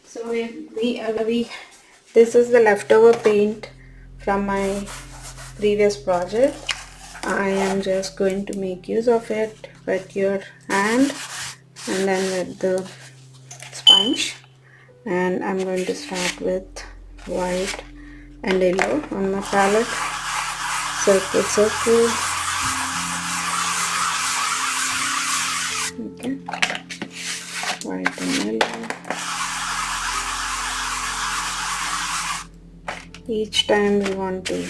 So this is the leftover paint from my previous project. I am just going to make use of it with your hand and then with the sponge, and I'm going to start with white and yellow on my palette. Circle, circle. Okay, white and yellow. Each time we want to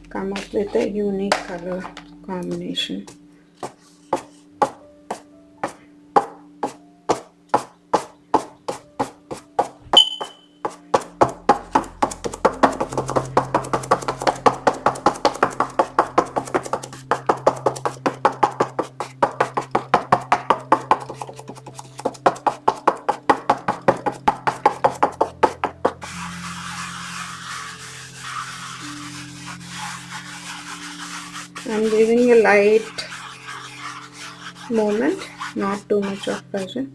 come up with a unique color combination. I'm giving a light movement, not too much of pressure.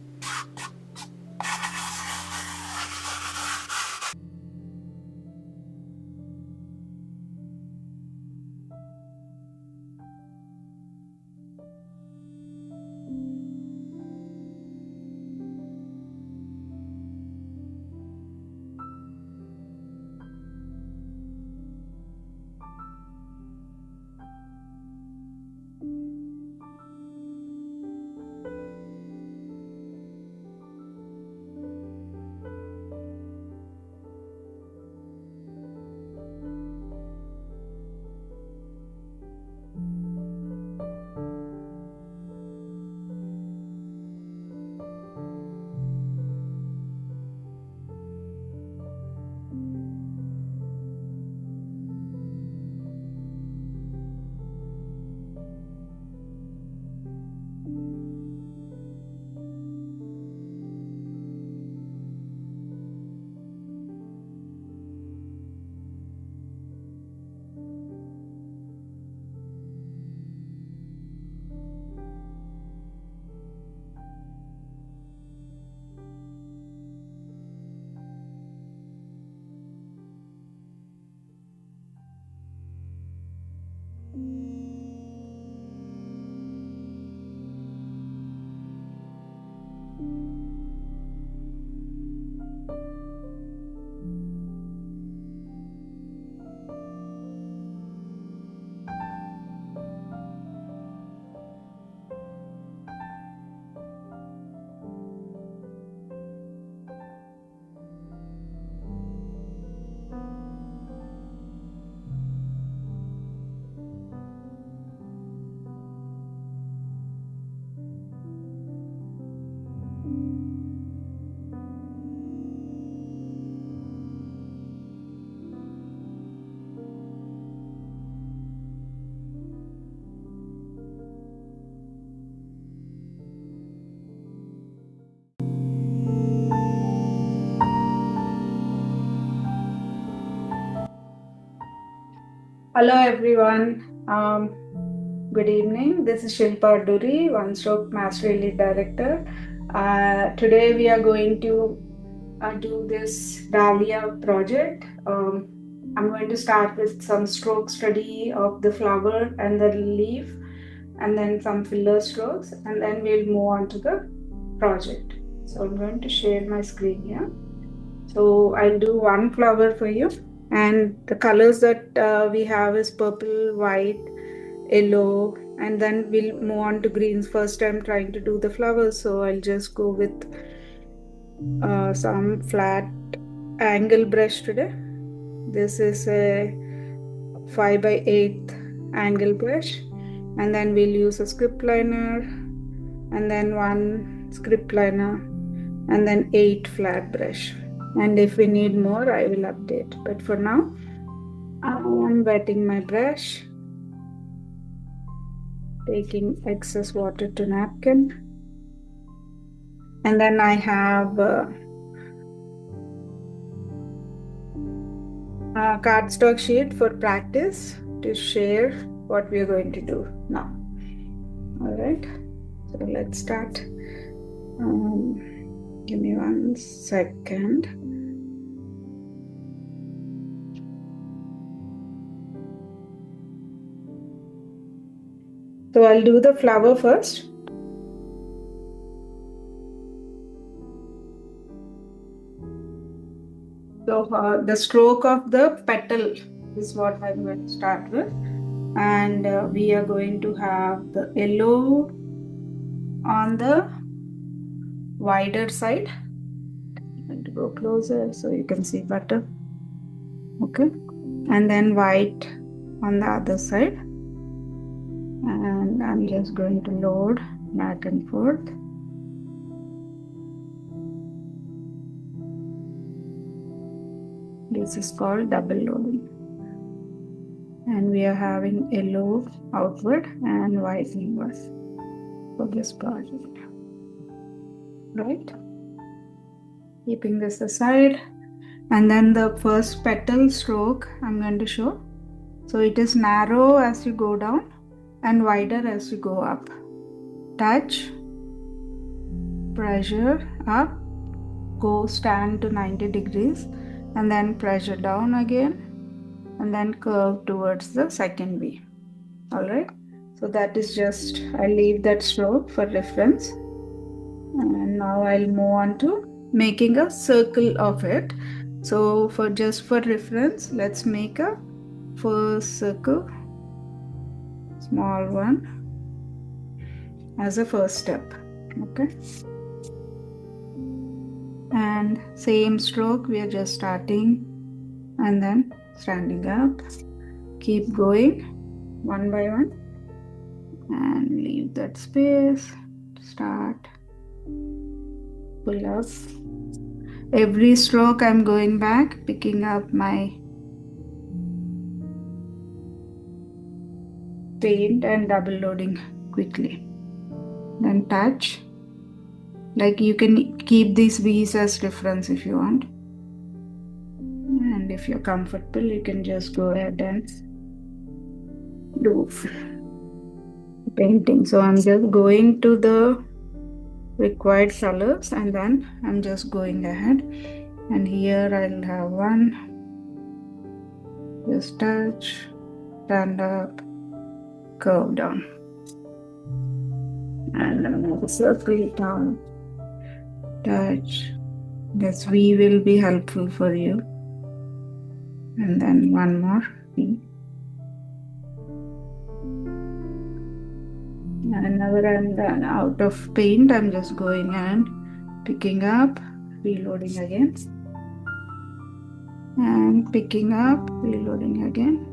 Hello everyone. Good evening. This is Shilpa Duri, One Stroke Mastery Lead Director. Today we are going to do this Dahlia project. I'm going to start with some stroke study of the flower and the leaf, and then some filler strokes, and then we'll move on to the project. So I'm going to share my screen here. So I'll do one flower for you, and the colors that we have is purple, white, yellow, and then we'll move on to greens. First I'm trying to do the flowers, so I'll just go with some flat angle brush today. This is a 5 by 8 angle brush, and then we'll use a script liner, and then one script liner, and then 8 flat brush. And if we need more, I will update. But for now, I am wetting my brush. taking excess water to napkin. And then I have a cardstock sheet for practice to share what we are going to do now. All right, so let's start. Give me 1 second. So I'll do the flower first. So the stroke of the petal is what I'm going to start with. And we are going to have the yellow on the wider side. I'm going to go closer so you can see better. Okay. And then white on the other side. And I'm just going to load back and forth. This is called double loading. And we are having yellow outward and white inward for this project. Right? Keeping this aside. And then the first petal stroke I'm going to show. So it is narrow as you go down and wider as you go up. Touch, pressure up, go stand to 90 degrees and then pressure down again and then curve towards the second V. Alright, so that is just, I'll leave that stroke for reference. And now I'll move on to making a circle of it. So for reference, let's make a first circle, small one, as a first step. Okay. And same stroke, we are just starting and then standing up. Keep going one by one and leave that space. Start, pull up. Every stroke I'm going back, picking up my paint and double loading quickly. Then touch. Like you can keep these V's as reference if you want. And if you're comfortable, you can just go ahead and do painting. So I'm just going to the required colors and then I'm just going ahead. And here I'll have one. Just touch, stand up, curve down. And another circle down. Touch. This V will be helpful for you. And then one more V. And now that I'm done out of paint, I'm just going and picking up, reloading again. And picking up, reloading again.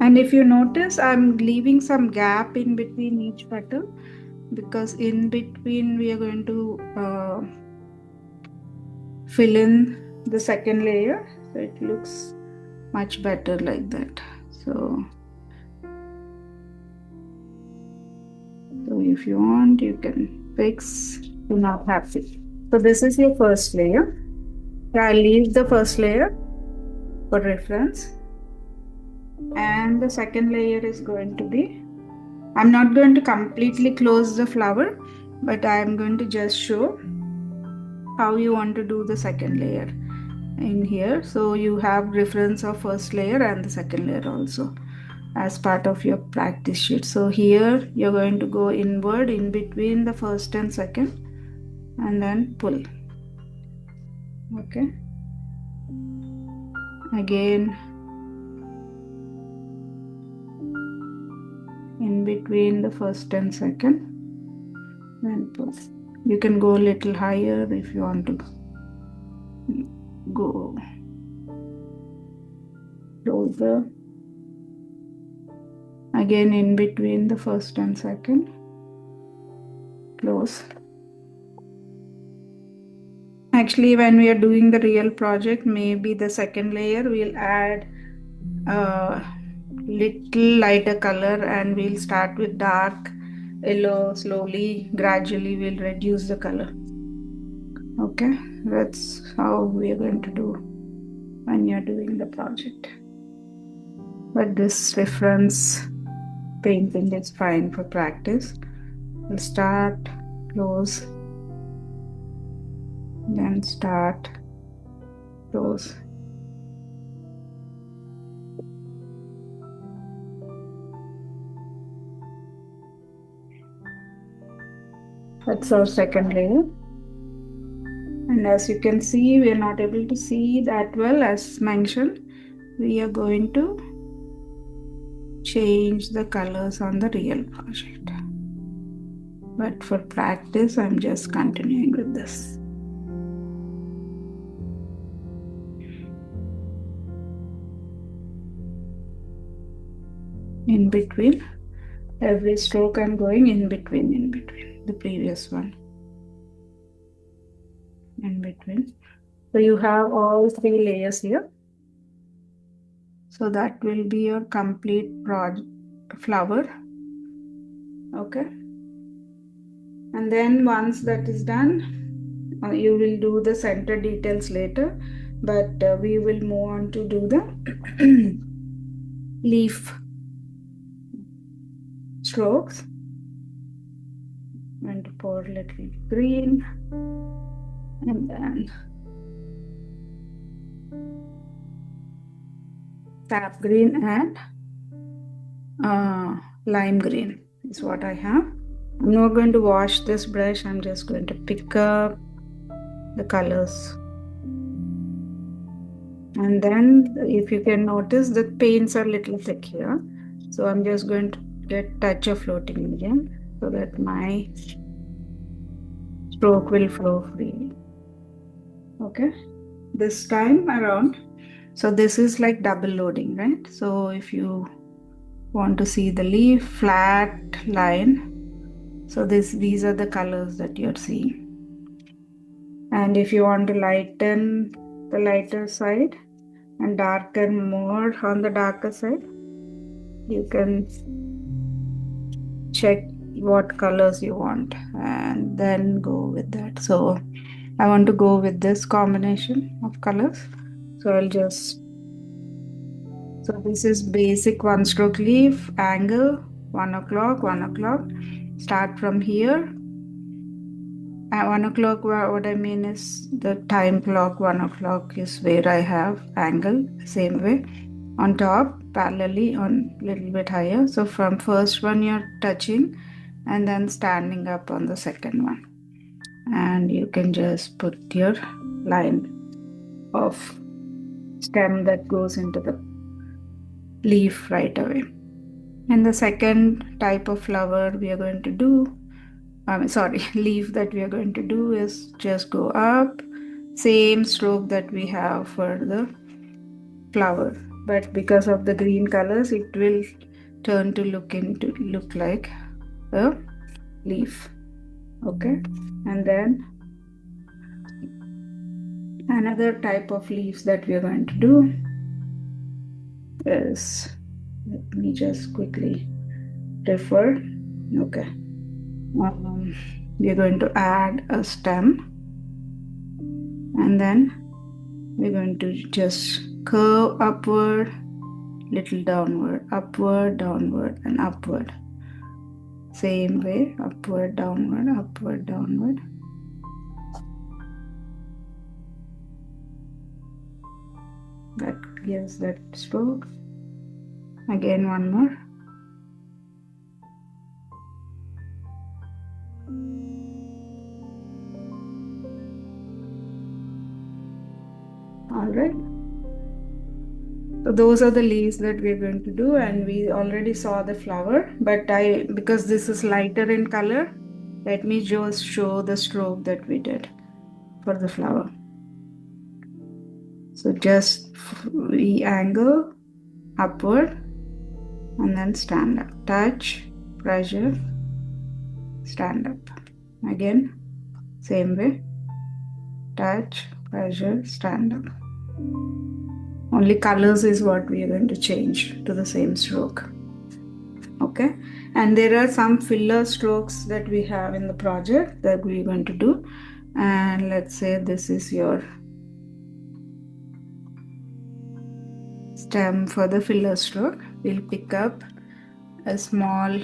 And if you notice, I'm leaving some gap in between each petal because in between we are going to fill in the second layer, so it looks much better like that. So if you want, you can fix. You're not happy. So this is your first layer. I'll leave the first layer for reference. And the second layer is going to be, I'm not going to completely close the flower, but I'm going to just show how you want to do the second layer in here. So you have reference of first layer and the second layer also as part of your practice sheet. So here you're going to go inward in between the first and second and then pull. Okay. Again, in between the first and second, then pull. You can go a little higher if you want to go closer. Again, in between the first and second, close. Actually, when we are doing the real project, maybe the second layer we'll add little lighter color, and we'll start with dark yellow. Slowly, gradually we'll reduce the color. Okay, that's how we are going to do when you're doing the project. But this reference painting is fine for practice. We'll start, close, then start, close. That's our second layer. And as you can see, we are not able to see that well. As mentioned, we are going to change the colors on the real project. But for practice, I'm just continuing with this. In between, every stroke I'm going in between the previous one. In between. So you have all 3 layers here. So that will be your complete flower. Okay. And then once that is done, you will do the center details later, but we will move on to do the leaf strokes. I'm going to pour a little green and then sap green and lime green is what I have. I'm not going to wash this brush. I'm just going to pick up the colors. And then if you can notice, the paints are a little thick here. So I'm just going to get touch of floating medium so that my stroke will flow freely. Okay, this time around. So this is like double loading, right? So if you want to see the leaf flat line, so these are the colors that you're seeing. And if you want to lighten the lighter side and darken more on the darker side, you can check what colors you want and then go with that. So I want to go with this combination of colors. So I'll just, so this is basic one stroke leaf, angle, 1 o'clock, 1 o'clock. Start from here. At 1 o'clock, what I mean is the time clock, 1 o'clock is where I have angle, same way. On top, parallelly on little bit higher. So from first one you're touching and then standing up on the second one. And you can just put your line of stem that goes into the leaf right away. And the second type of flower we are going to do, leaf that we are going to do is just go up, same stroke that we have for the flower, but because of the green colors, it will turn to look like a leaf. Okay, and then another type of leaves that we are going to do is, let me just quickly refer. Okay, we are going to add a stem, and then we're going to just curve upward, little downward, upward, downward, and upward. Same way, upward, downward, upward, downward. That gives that stroke. Again, one more. All right. So those are the leaves that we're going to do, and we already saw the flower, but because this is lighter in color, let me just show the stroke that we did for the flower. So just we angle upward and then stand up, touch, pressure, stand up. Again, same way, touch, pressure, stand up. Only colors is what we are going to change to the same stroke. Okay, and there are some filler strokes that we have in the project that we're going to do. And let's say this is your stem for the filler stroke. We'll pick up a small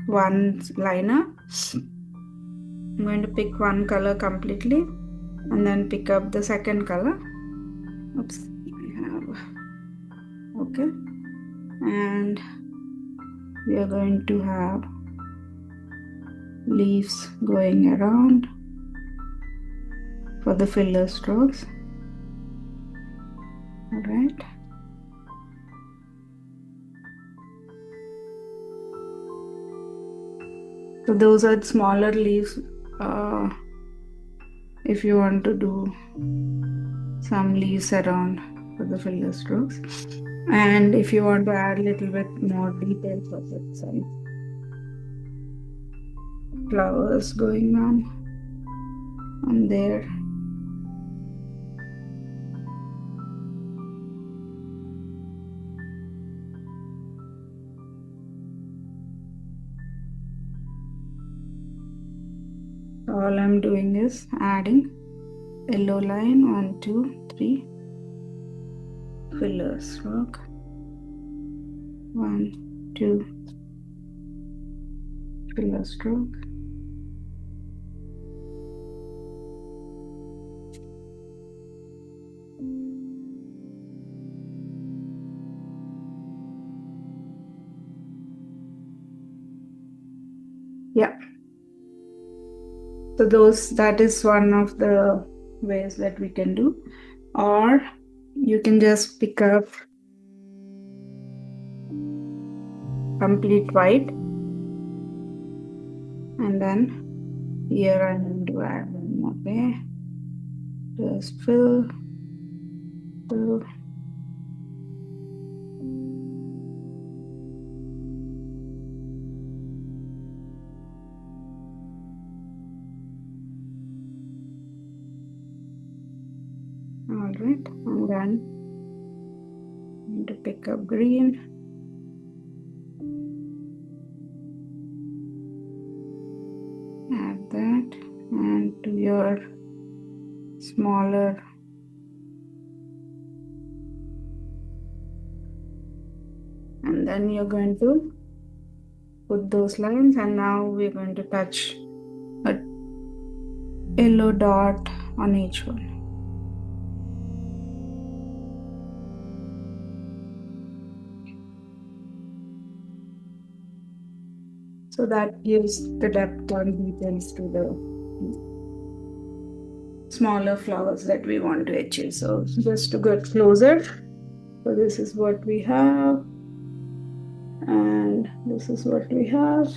one liner. I'm going to pick one color completely and then pick up the second color. Oops, I have. Okay, and we are going to have leaves going around for the filler strokes. All right. So those are smaller leaves. If you want to do some leaves around for the filler strokes, and if you want to add a little bit more details of it, some flowers going on there. All I'm doing is adding yellow line, 1, 2, 3, filler stroke, 1, 2, filler stroke. Yeah. So that is one of the ways that we can do. Or you can just pick up complete white, and then here I'm going to add one more way. Just fill. All right, and then I'm going to pick up green. Add that, and to your smaller and then you're going to put those lines, and now we're going to touch a yellow dot on each one. So that gives the depth and details to the smaller flowers that we want to achieve. So just to get closer, so this is what we have, and this is what we have.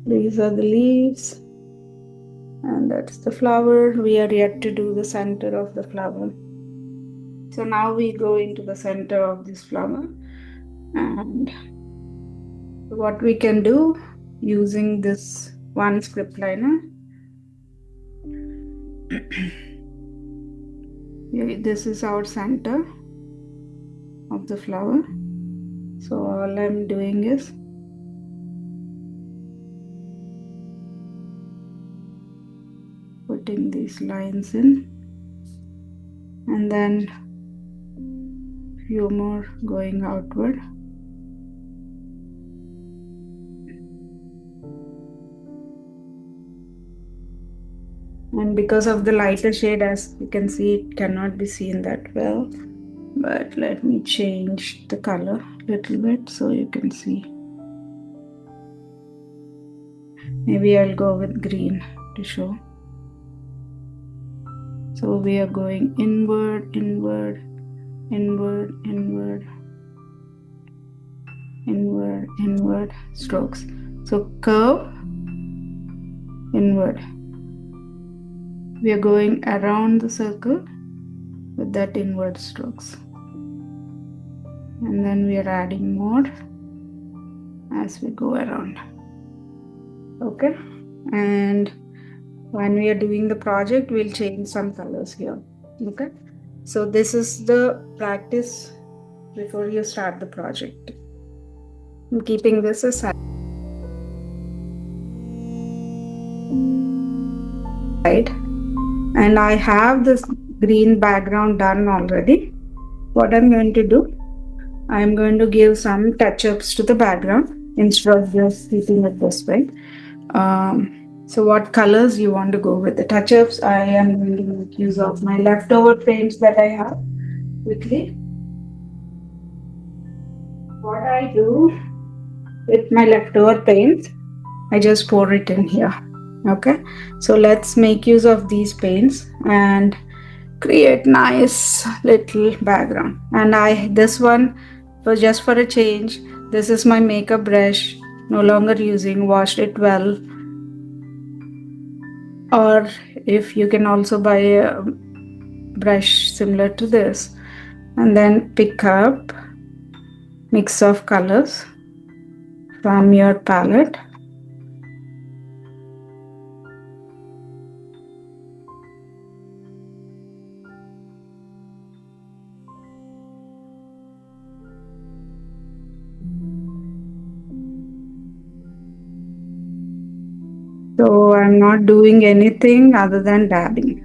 These are the leaves, and that's the flower. We are yet to do the center of the flower. So now we go into the center of this flower, and what we can do using this one script liner. This is our center of the flower. So all I'm doing is putting these lines in, and then few more going outward. And because of the lighter shade, as you can see, it cannot be seen that well. But let me change the color a little bit so you can see. Maybe I'll go with green to show. So we are going inward, inward, inward, inward, inward, inward strokes. So curve, inward. We are going around the circle with that inward strokes. And then we are adding more as we go around. Okay, and when we are doing the project, we'll change some colors here. Okay, so this is the practice before you start the project. I'm keeping this aside. And I have this green background done already. What I'm going to do, I'm going to give some touch-ups to the background instead of just keeping it this way. So what colors you want to go with the touch-ups? I am going to make use of my leftover paints that I have quickly. What I do with my leftover paints, I just pour it in here. Okay, so let's make use of these paints and create nice little background. And this one was just for a change. This is my makeup brush, no longer using, washed it well. Or if you can also buy a brush similar to this, and then pick up mix of colors from your palette. So I'm not doing anything other than dabbing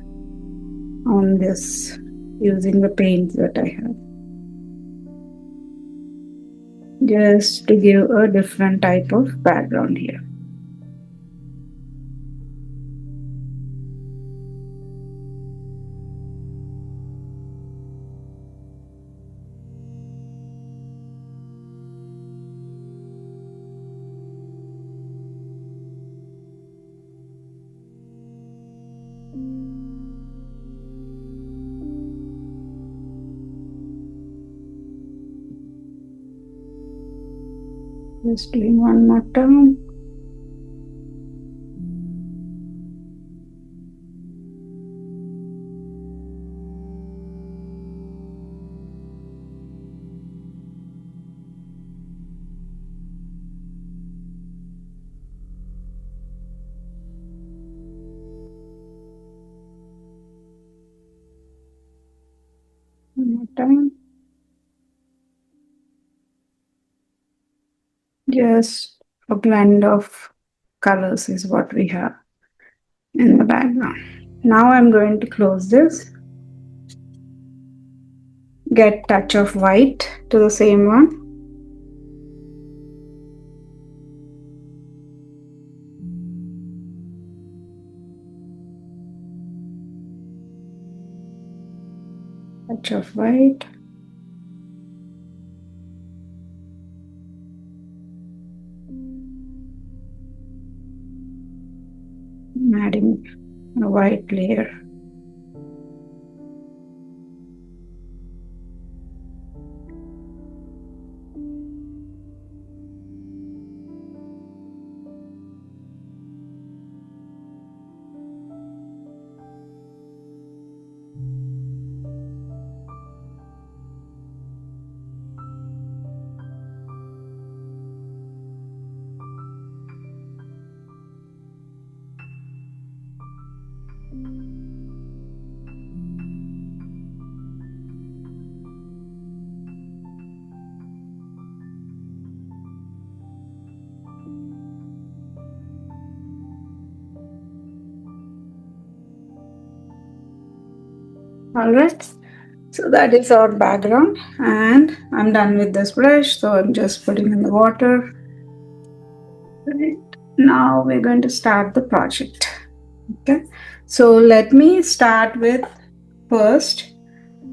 on this using the paints that I have, just to give a different type of background here. Just doing one more time. One more time. Just a blend of colors is what we have in the background. Now I'm going to close this. Get touch of white to the same one. Touch of white. I'm adding a white layer. Alright, so that is our background, and I'm done with this brush, so I'm just putting in the water. Right, now we're going to start the project. Okay, so let me start with first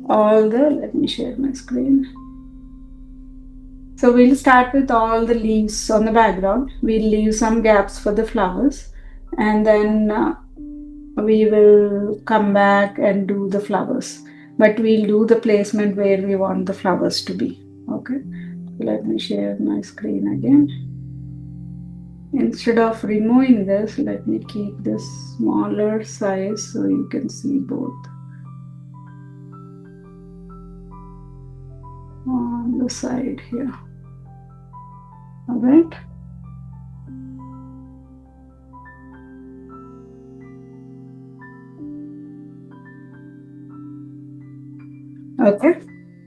let me share my screen. So we'll start with all the leaves on the background. We'll leave some gaps for the flowers, and then we will come back and do the flowers, but we'll do the placement where we want the flowers to be. Okay, let me share my screen again. Instead of removing this, let me keep this smaller size so you can see both on the side here. All right. Okay.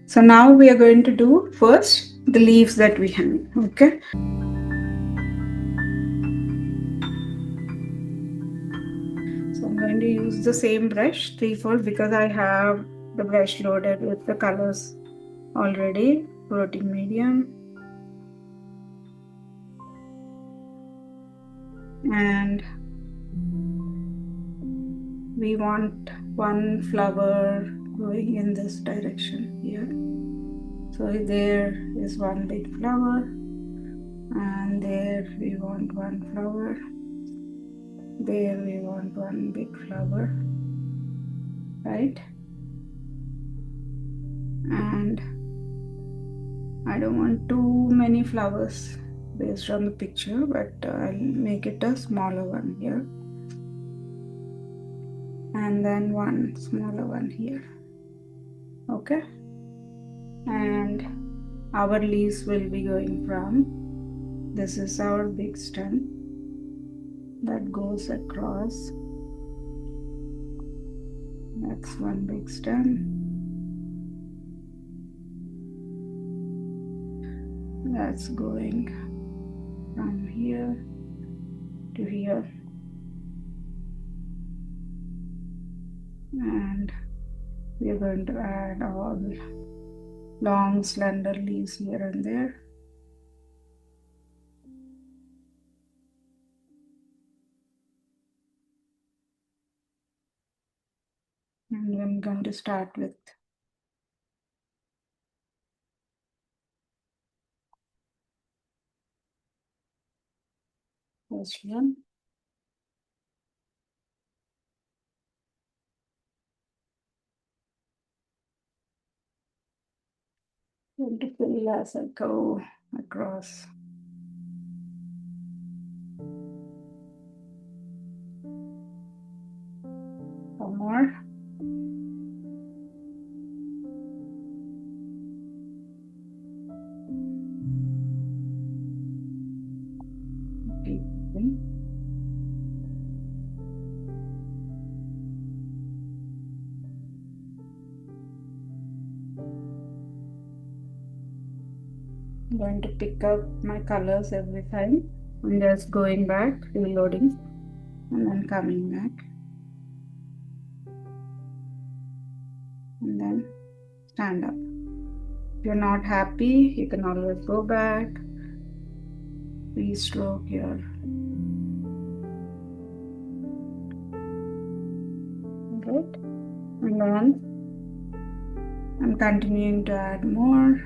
So now we are going to do first the leaves that we have. Okay. So I'm going to use the same brush, 3/4, because I have the brush loaded with the colors already. Floating medium. And we want one flower going in this direction here. So there is one big flower, and there we want one flower. There we want one big flower, right? And I don't want too many flowers based on the picture, but I'll make it a smaller one here. And then one smaller one here. Okay. And our leaves will be going from, this is our big stem that goes across. That's one big stem. That's going from here to here. And we're going to add all long slender leaves here and there. And I'm going to start with this one. Going to fill as I go across. One more. Keep going. I'm going to pick up my colors every time. I'm just going back, reloading, and then coming back. And then stand up. If you're not happy, you can always go back, re-stroke your right, and then I'm continuing to add more.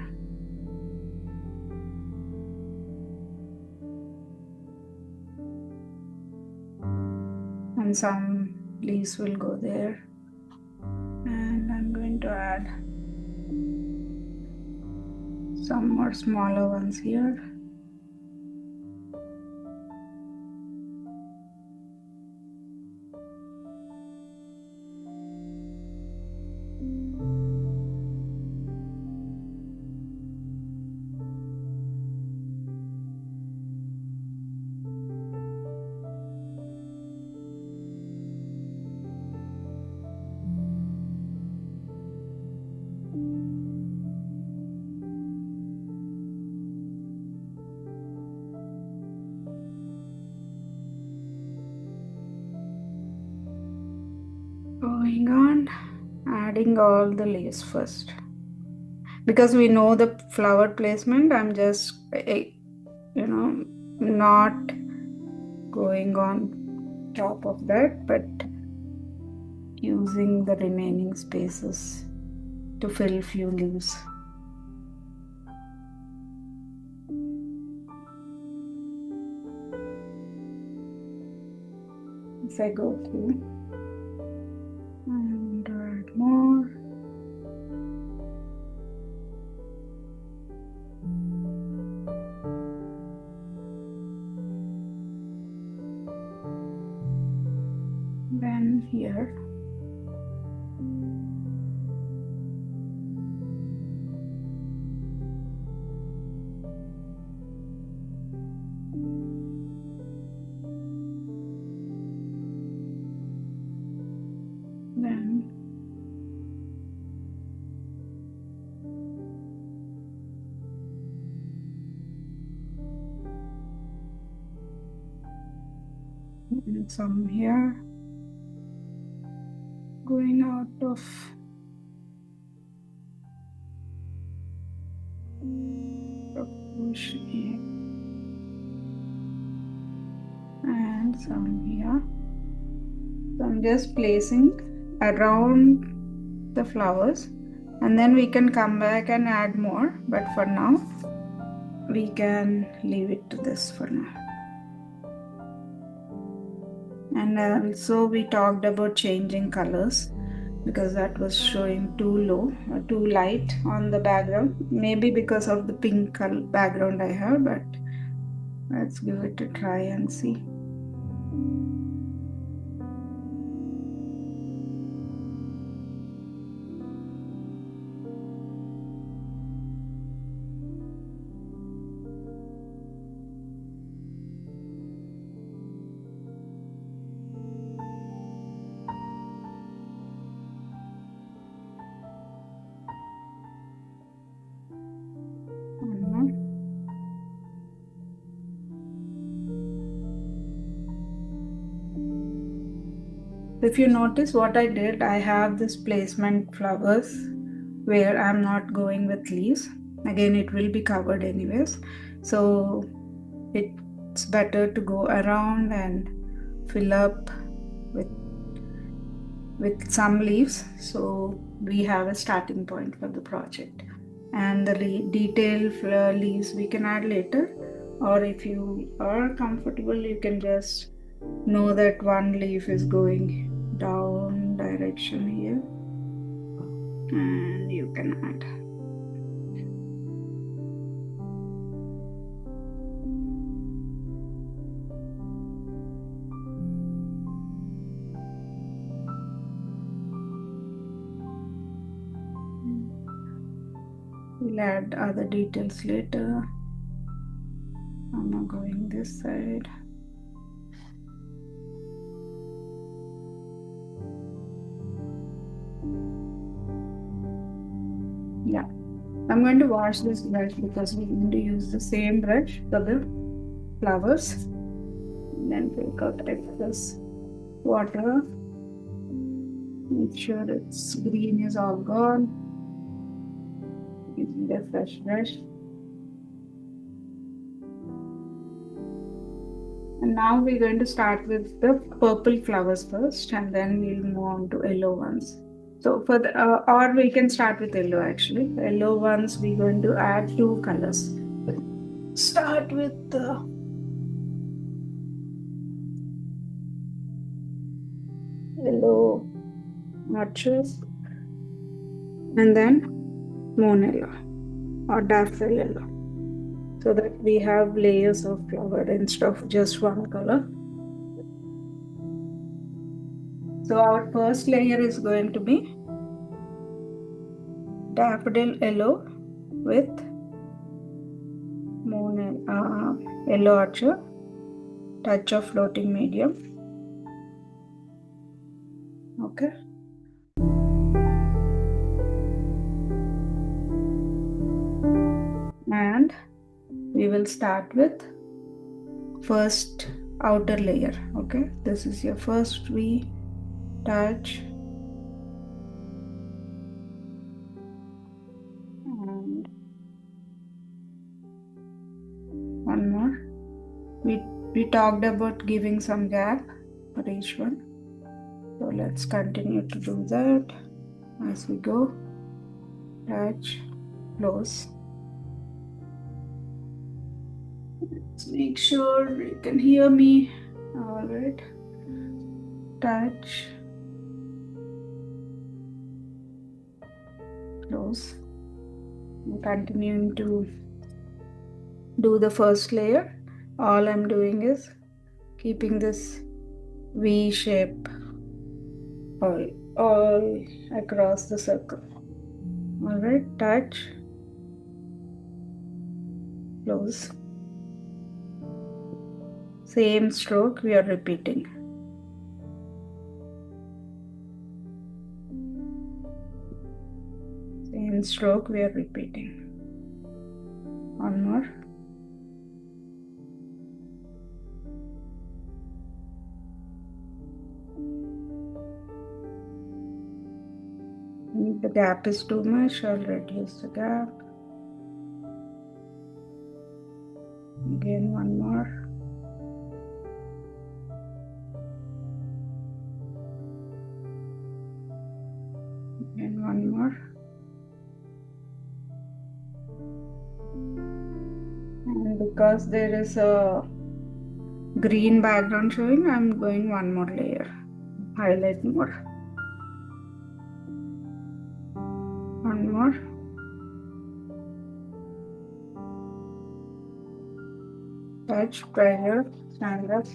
And some leaves will go there. And I'm going to add some more smaller ones here. Going on, adding all the leaves first. Because we know the flower placement, I'm just, not going on top of that, but using the remaining spaces to fill few leaves. As I go through, and add more. Then here. Then and some here, going out of proportion here, and some here. So I'm just placing around the flowers, and then we can come back and add more, but for now we can leave it to this for now. And also we talked about changing colors because that was showing too low or too light on the background, maybe because of the pink color background I have, but let's give it a try and see. If you notice what I did, I have this placement flowers where I'm not going with leaves. Again, it will be covered anyways. So it's better to go around and fill up with some leaves. So we have a starting point for the project. And the detailed leaves we can add later. Or if you are comfortable, you can just know that one leaf is going down direction here, and you can add. We'll add other details later. I'm now going this side. Yeah, I'm going to wash this brush because we're going to use the same brush for the flowers. And then take out excess water. Make sure its green is all gone. Using the fresh brush. And now we're going to start with the purple flowers first, and then we'll move on to yellow ones. So for the, or we can start with yellow actually. Yellow ones, we're going to add two colors. Start with the yellow arches, and then moon yellow or daffodil yellow, so that we have layers of flower instead of just one color. So our first layer is going to be daffodil yellow with moon yellow archer, touch of floating medium. Okay. And we will start with first outer layer. Okay, this is your first V touch, and one more. We talked about giving some gap for each one, so let's continue to do that as we go. Touch, close. Let's make sure you can hear me. All right. Touch, close. I'm continuing to do the first layer. All I'm doing is keeping this V shape all across the circle. All right, touch, close. Same stroke we are repeating. Same stroke we are repeating. One more. If the gap is too much, I'll reduce the gap. Again, one more. Again, one more. And because there is a green background showing, I'm going one more layer. Highlight more. One more. Touch, pressure, stand up.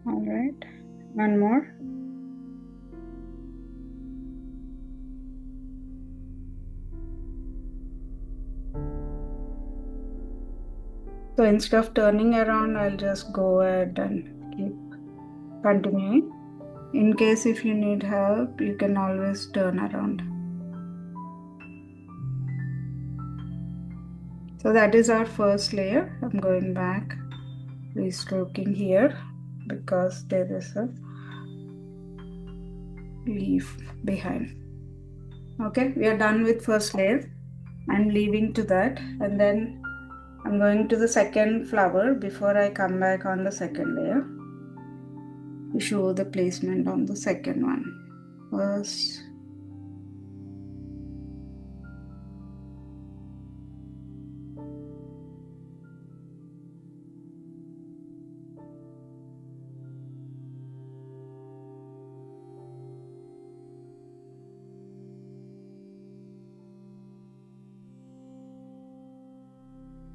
All right, one more. So instead of turning around, I'll just go ahead and keep continuing. In case if you need help, you can always turn around. So that is our first layer. I'm going back, restroking here because there is a leaf behind. Okay, we are done with first layer. I'm leaving to that, and then I'm going to the second flower before I come back on the second layer to show the placement on the second one. First,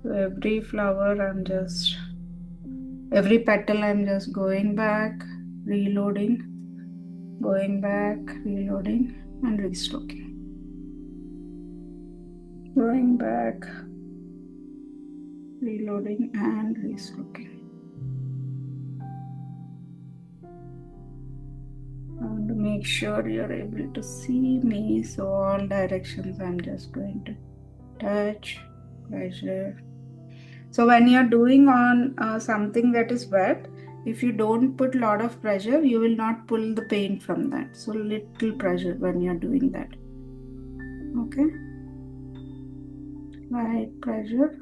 so every flower every petal I'm just going back, reloading, going back, reloading, and restroking. Going back, reloading, and restroking. I want to make sure you're able to see me, so all directions I'm just going to touch, pressure. So when you're doing on something that is wet, if you don't put a lot of pressure, you will not pull the paint from that. So little pressure when you're doing that. Okay. Light pressure.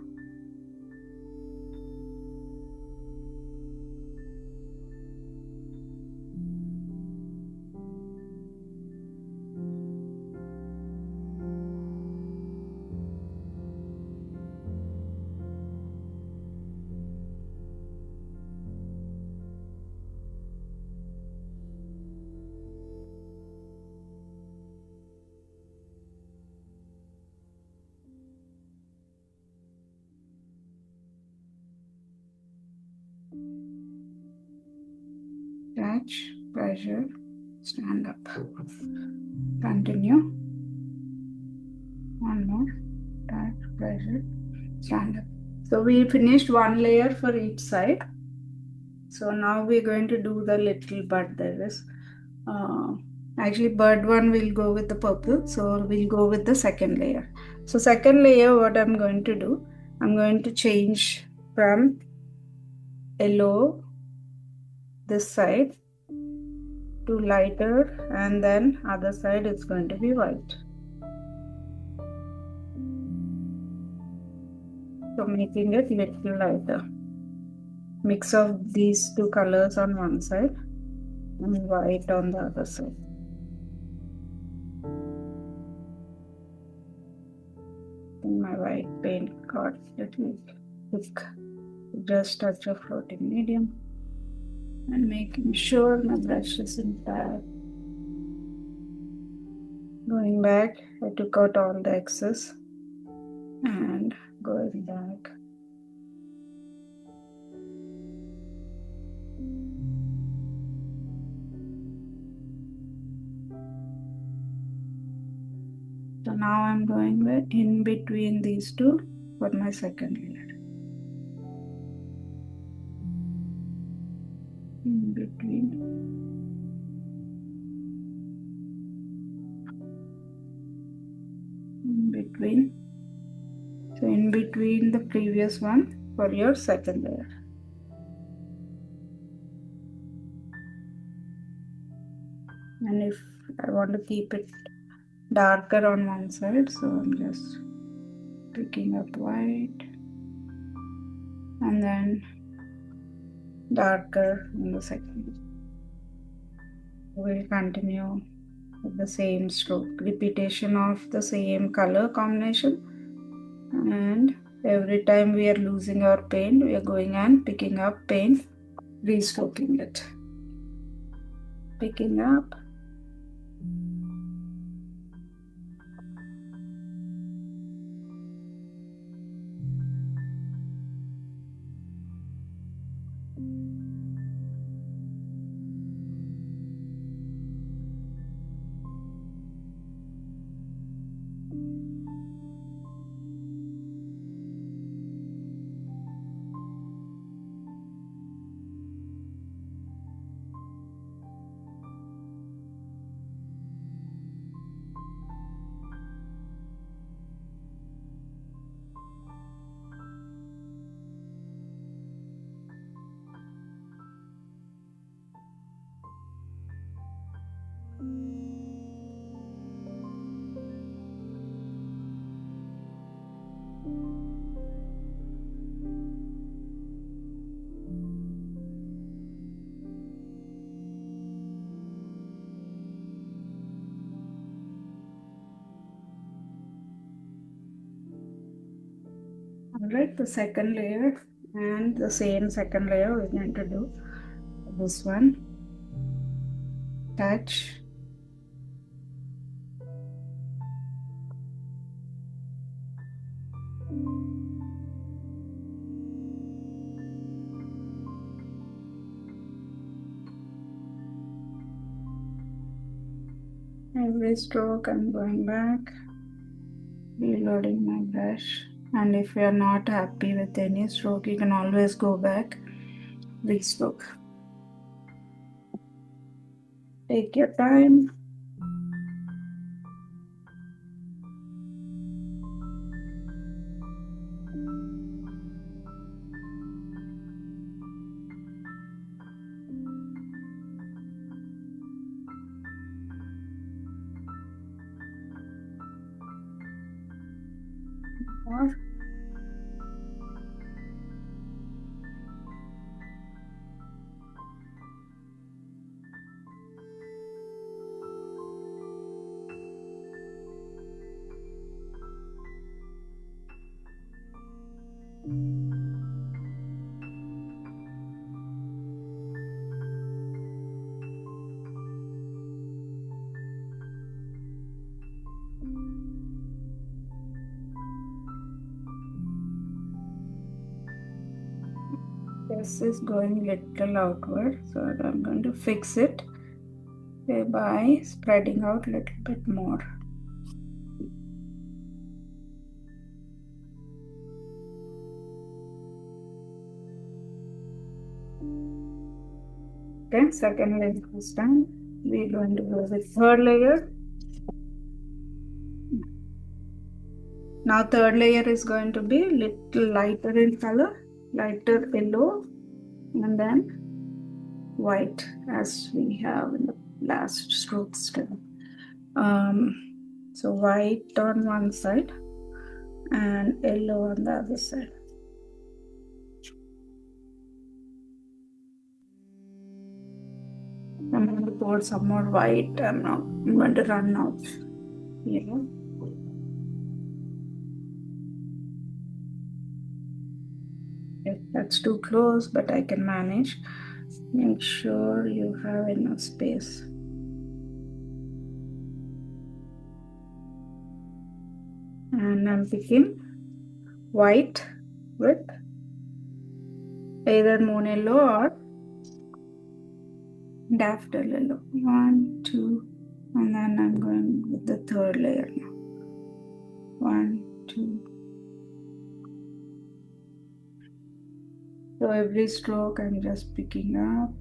Touch, pressure, stand up. Continue. One more. Touch, pressure, stand up. So we finished one layer for each side. So now we're going to do the little bud. There is actually bud one will go with the purple. So we'll go with the second layer. So second layer, what I'm going to do, I'm going to change from yellow this side to lighter, and then other side is going to be white. So making it little lighter. Mix of these two colors on one side and white on the other side. And my white paint got little thick. Just touch a floating medium and making sure my brush is intact. Going back, I took out all the excess and going back. So now I'm going with in between these two for my second layer. In between. In between. So in between the previous one for your second layer. And if I want to keep it darker on one side, so I'm just picking up white and then darker on the second. We'll continue with the same stroke, repetition of the same color combination, and every time we are losing our paint, we are going and picking up paint, restroking it, picking up. Alright, the second layer and the same second layer we're going to do this one. Touch. Every stroke I'm going back, reloading my brush. And if you are not happy with any stroke, you can always go back, restroke. Take your time. More. This is going little outward, so I'm going to fix it by spreading out a little bit more. Okay, second layer is done. We're going to go with third layer. Now third layer is going to be little lighter in color, lighter yellow, and then white as we have in the last stroke still. So white on one side and yellow on the other side. I'm going to pour some more white. I'm going to run out yellow. If that's too close, but I can manage. Make sure you have enough space. And I'm picking white with either moon yellow or daffodil yellow. 1, 2, and then I'm going with the third layer now. 1, 2. So every stroke I'm just picking up,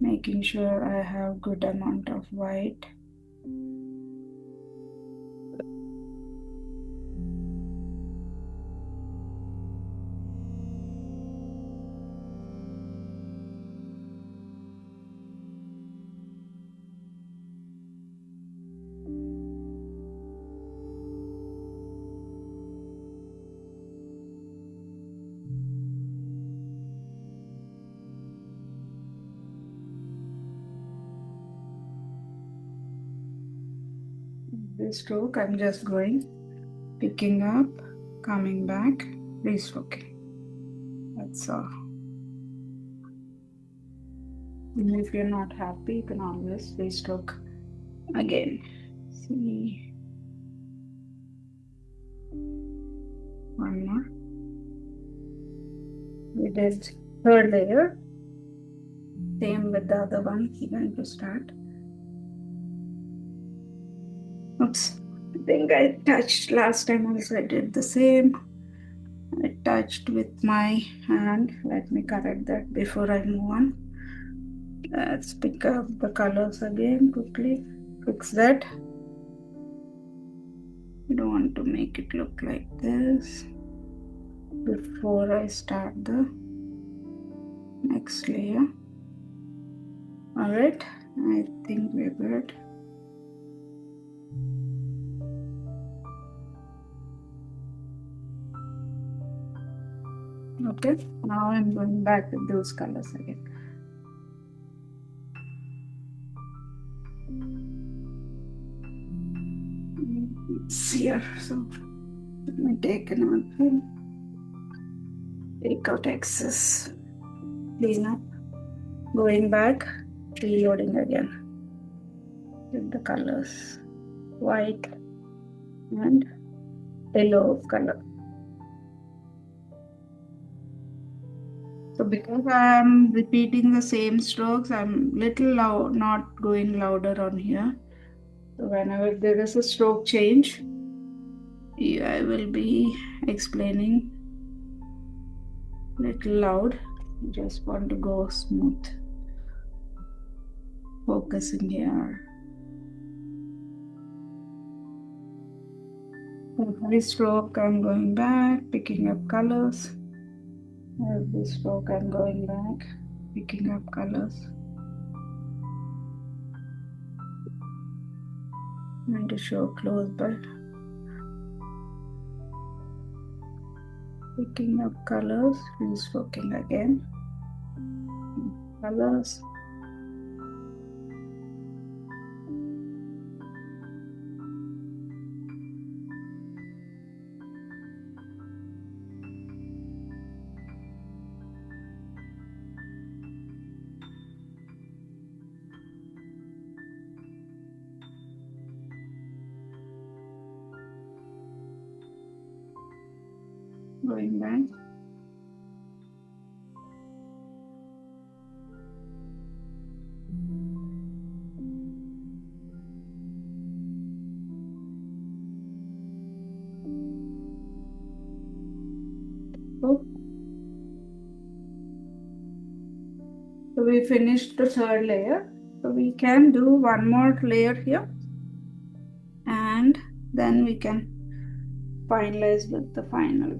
making sure I have good amount of white. This stroke, I'm just going, picking up, coming back, restroking. That's all. And if you're not happy, you can always restroke again. See, one more. We did third layer. Same with the other one. We're going to start. Oops, I think I touched last time also. I did the same. I touched with my hand. Let me correct that before I move on. Let's pick up the colors again quickly. Fix that. You don't want to make it look like this before I start the next layer. Alright, I think we're good. Okay, now I'm going back with those colors again. It's here, so let me take another pen. Take out excess. Clean up. Going back, reloading again. With the colors. White and yellow color. So because I'm repeating the same strokes, I'm little loud, not going louder on here. So whenever there is a stroke change, I will be explaining little loud. I just want to go smooth. Focusing here. Every stroke I'm going back, picking up colors. Every stroke I'm going back, picking up colors. I'm going to show close by. Picking up colors, restroking again. Colors. Going back. So we finished the third layer. So we can do one more layer here and then we can finalize with the final.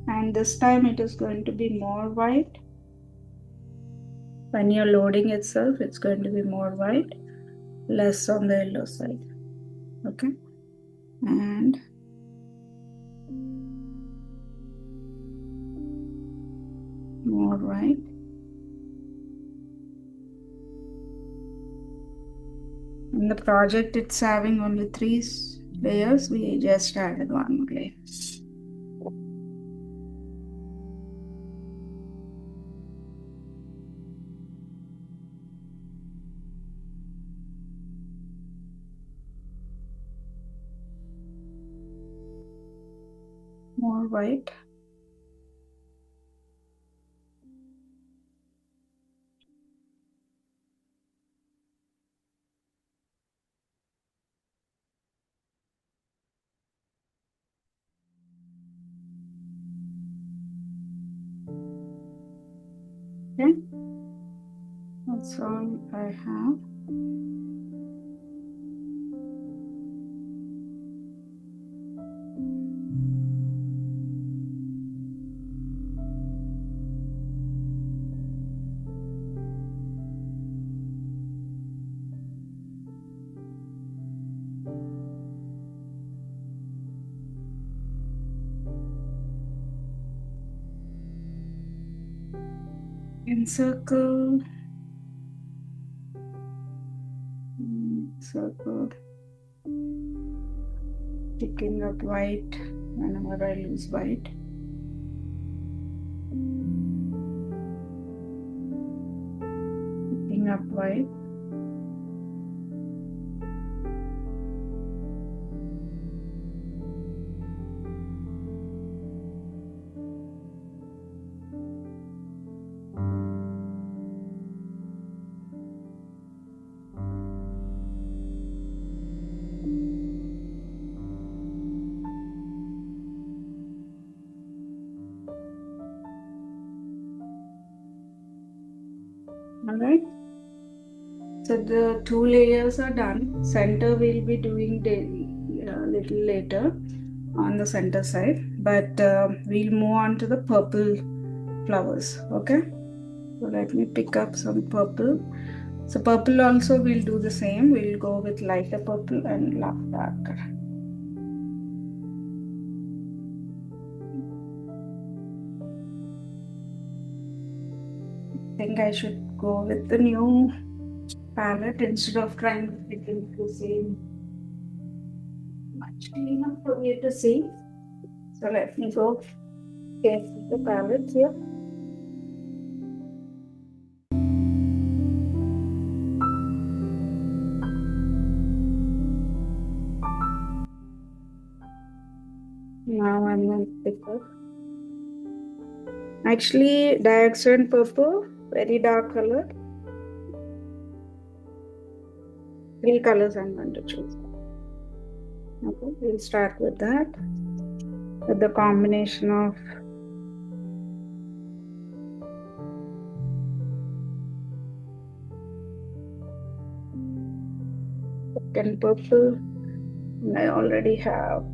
And this time it is going to be more white. When you're loading itself, it's going to be more white, less on the yellow side. Okay. And more white. In the project, it's having only 3 layers. We just added one more layer. More white. Okay, that's all I have. Encircle, circle. Picking up white whenever I lose white. Picking up white. Alright. So the 2 layers are done. Center we'll be doing a little later on the center side, but we'll move on to the purple flowers. Okay. So let me pick up some purple. So purple also we'll do the same. We'll go with lighter purple and darker. I think I should go with the new palette instead of trying to fit into the same. Much enough for you to see. So let me go get the palette here. Now I'm going to pick up. Actually, dioxide purple, very dark color. 3 colors I'm going to choose. Okay, we'll start with that. With the combination of second purple. And I already have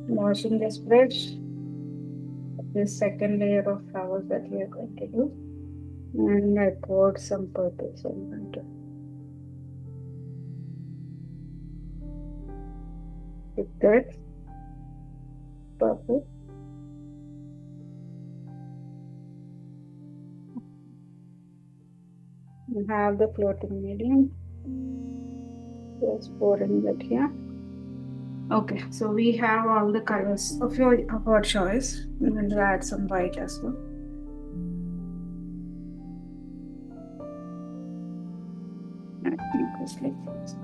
washing this brush. This second layer of flowers that we are going to do. And I poured some purple, so I'm going to pick that purple. We have the floating medium. Just pouring that here. Okay, so we have all the colors of our choice. I'm going to add some white as well. I think it's like this.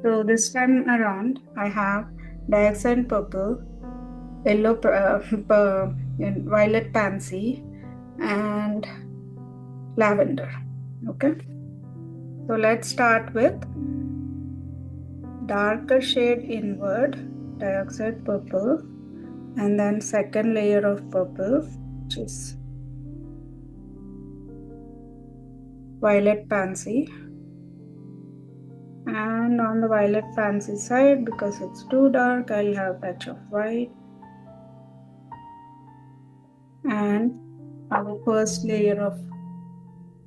So this time around, I have dioxide purple, yellow, violet pansy, and lavender. Okay. So let's start with darker shade inward, dioxide purple, and then second layer of purple, which is violet pansy. And on the violet pansy side, because it's too dark, I'll have a touch of white. And our first layer of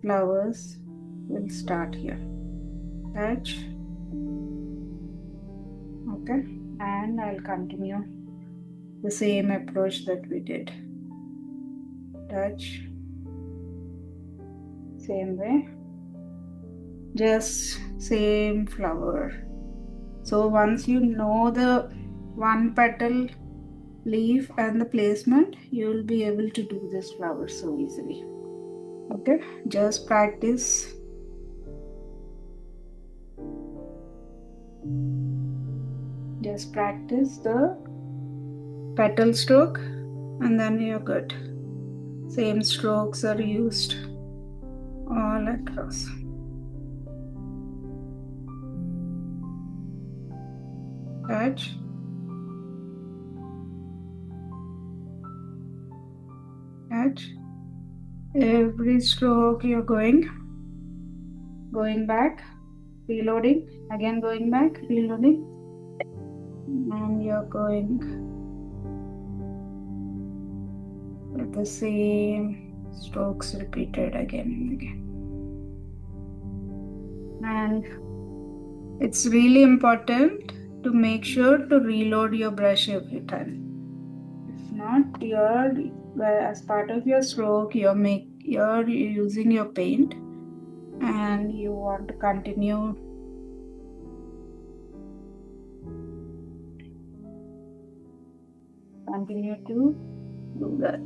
flowers will start here. Touch. Okay. And I'll continue the same approach that we did. Touch. Same way. Just same flower. So once you know the one petal leaf and the placement, you will be able to do this flower so easily. Okay, just practice. Just practice the petal stroke and then you're good. Same strokes are used all across. Touch. Touch. Every stroke you're going back, reloading, again going back, reloading, and you're going with the same strokes repeated again and again. And it's really important to make sure to reload your brush every time. If not, your where as part of your stroke you're using your paint and you want to continue to do that.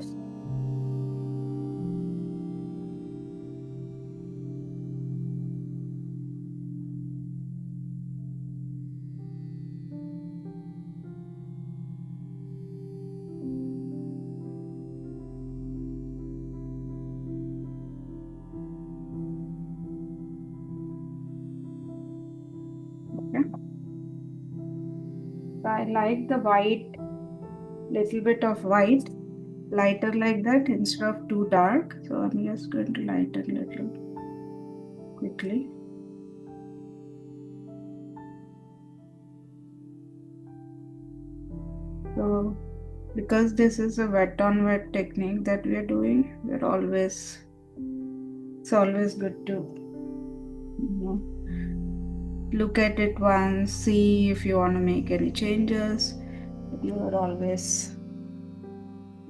Okay. So I like the white, little bit of white, lighter like that instead of too dark. So I'm just going to lighten a little quickly. So because this is a wet on wet technique that we are doing, it's always good to look at it once, see if you want to make any changes. You are always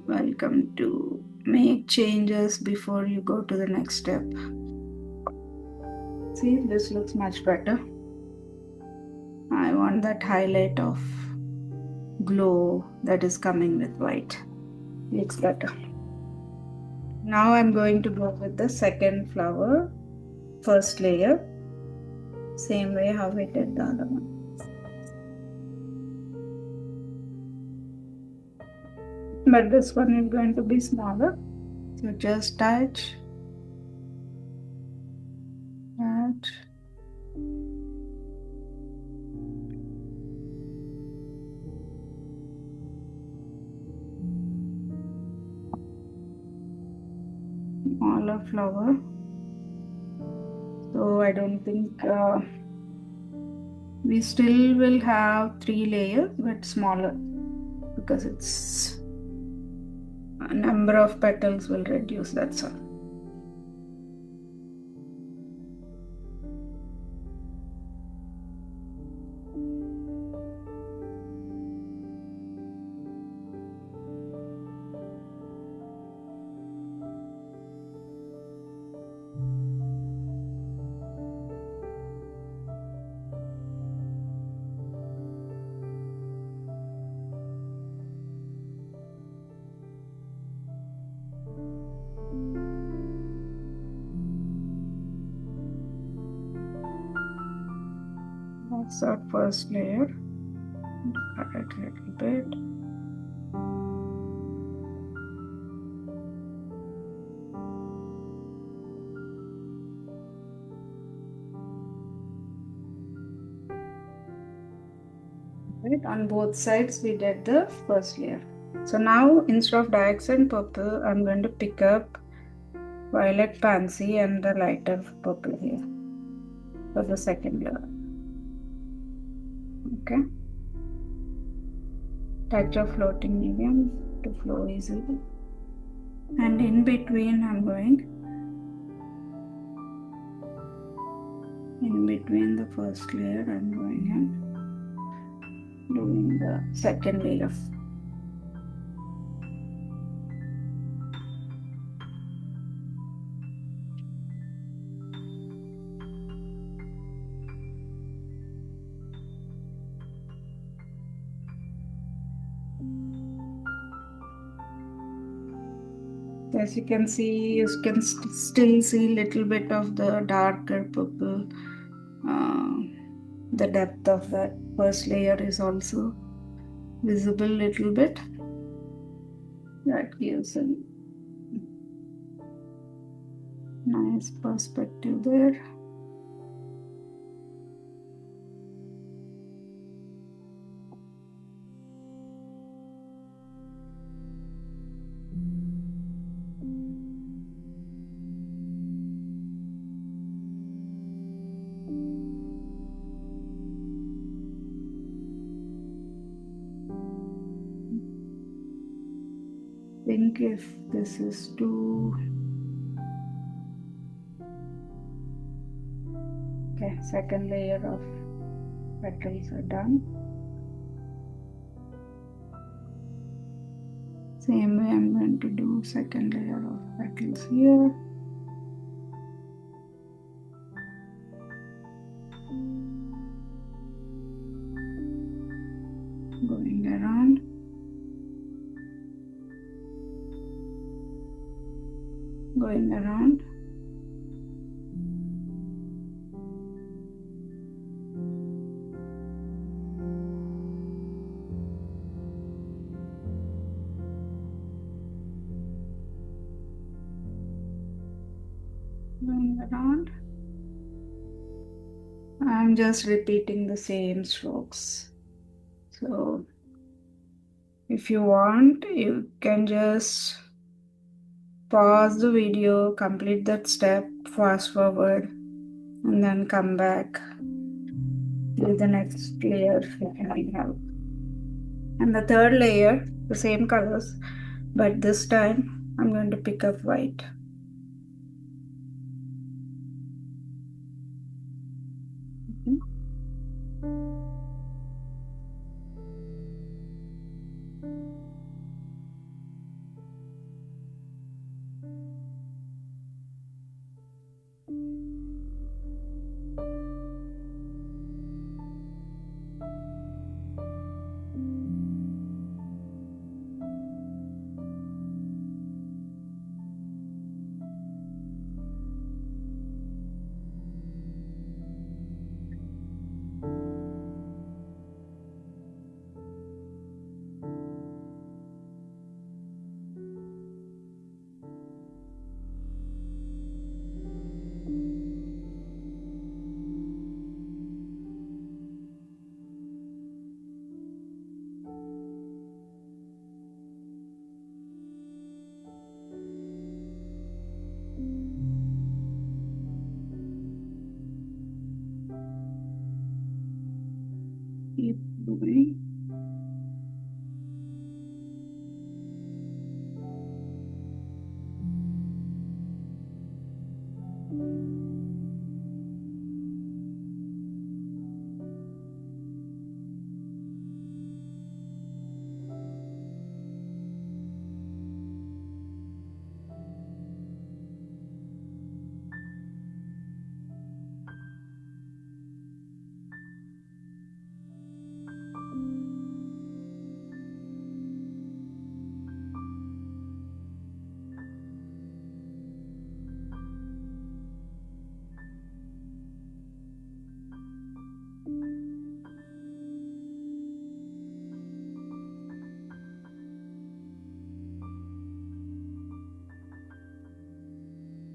welcome to make changes before you go to the next step. See, this looks much better. I want that highlight of glow that is coming with white. Looks better. Now I'm going to go with the second flower, first layer, same way how we did the other one. But this one is going to be smaller. So just touch that. Smaller flower. So I don't think we still will have 3 layers, but smaller, because it's a number of petals will reduce, that's all. That's our first layer. Cut it a little bit. Right, on both sides we did the first layer. So now instead of accent purple, I'm going to pick up violet pansy and the lighter purple here for the second layer. Okay. Touch of floating medium to flow easily. And in between I'm going, in between the first layer I'm going and doing the second layer. As you can see, you can still see a little bit of the darker purple. The depth of that first layer is also visible a little bit. That gives a nice perspective there. Think if this is too... Okay, second layer of petals are done. Same way I'm going to do second layer of petals here. Going around. Going around. Going around. I'm just repeating the same strokes. So if you want, you can just pause the video, complete that step, fast forward, and then come back to the next layer if you can help. And the third layer, the same colors, but this time I'm going to pick up white. Keep going.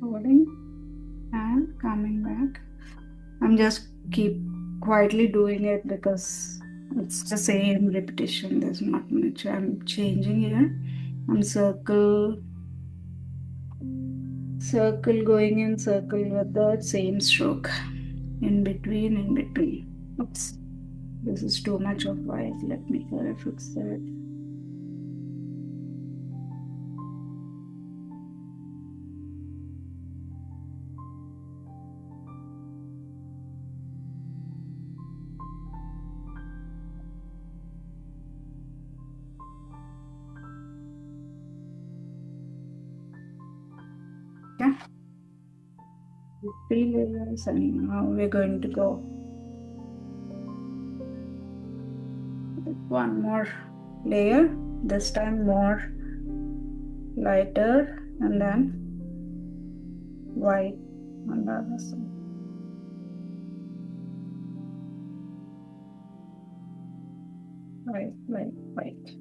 Holding and coming back. I'm just keep quietly doing it because it's the same repetition. There's not much I'm changing here. I'm circle going in circle with the same stroke in between. Oops, this is too much of white. Let me fix that. Yeah, 3 layers, and now we're going to go with one more layer, this time more lighter, and then white on the other side. White.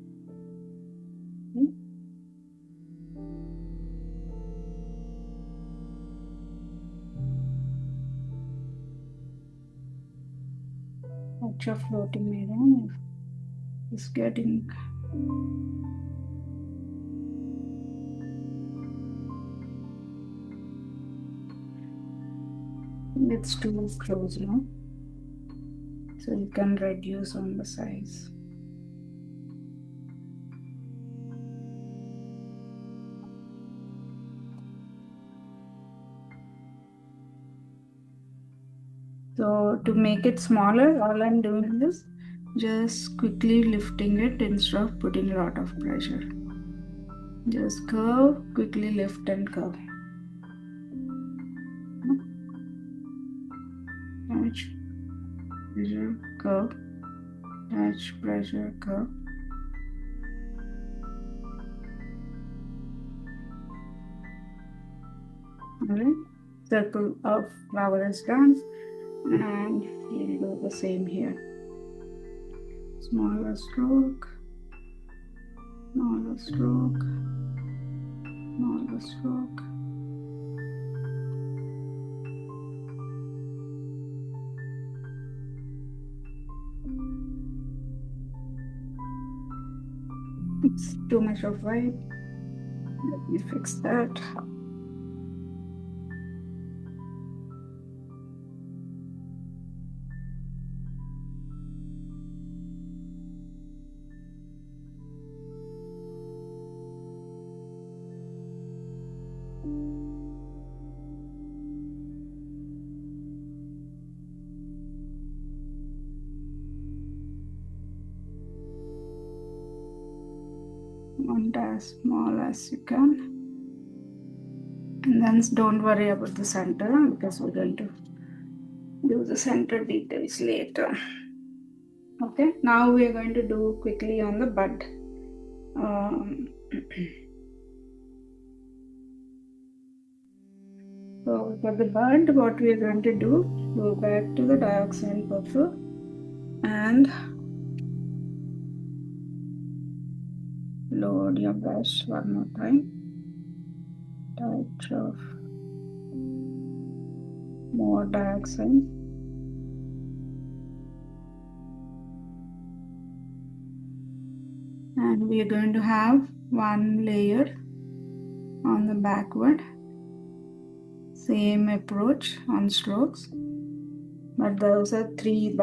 Extra floating medium is getting it's too close now, so you can reduce on the size. So to make it smaller, all I'm doing is just quickly lifting it instead of putting a lot of pressure. Just curve, quickly lift and curve. Touch, pressure, curve. Touch, pressure, curve. Alright, circle of flower is done, and we'll do the same here. Smaller stroke, smaller stroke, smaller stroke. It's too much of white. Let me fix that. Want as small as you can. And then don't worry about the center because we're going to do the center details later. Okay, now we are going to do quickly on the bud. So for the bud, what we are going to do, go back to the dioxazine buffer and load your brush one more time. Touch of more dioxazine. And we are going to have one layer on the backward. Same approach on strokes. But those are three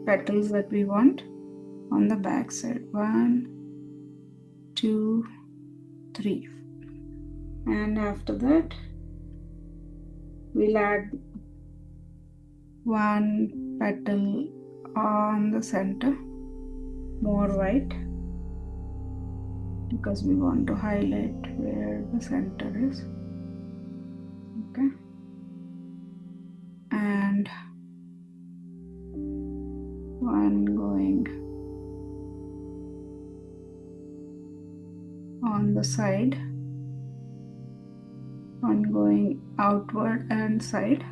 petals that we want on the back side. 1, 2, 3. And after that, we'll add one petal on the center, more white, because we want to highlight where the center is. Okay. And one going on the side, one going outward and side,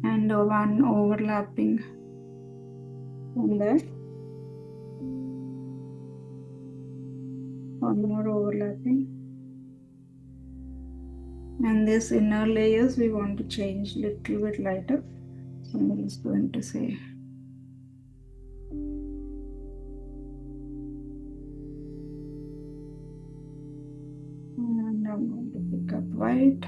and one overlapping on there. One more overlapping. And this inner layers we want to change little bit lighter. So I'm just going to say and I'm going to pick up white.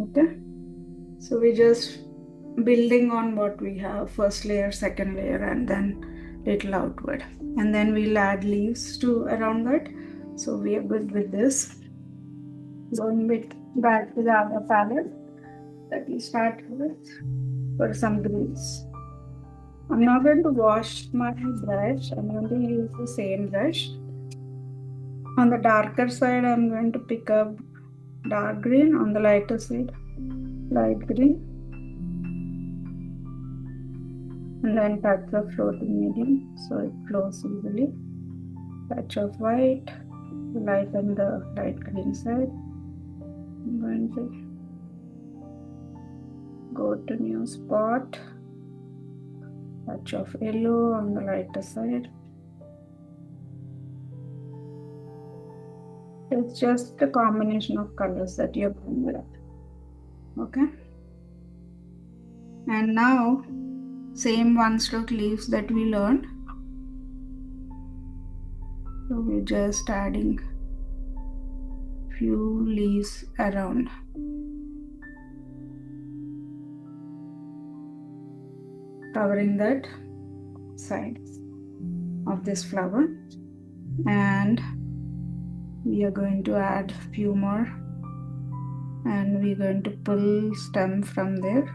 Okay, so we just building on what we have, first layer, second layer, and then little outward, and then we'll add leaves to around that. So we are good with this. Going back to the other palette that we started with for some greens. I'm not going to wash my brush. I'm going to use the same brush. On the darker side, I'm going to pick up dark green. On the lighter side, light green. And then touch of floating medium so it flows easily. Touch of white, lighten the light green side. I'm going to go to new spot. Touch of yellow on the lighter side. It's just a combination of colors that you're going with. Okay. And now, same one stroke leaves that we learned. So we're just adding few leaves around. Covering that side. of this flower, and we are going to add few more, and we're going to pull stem from there.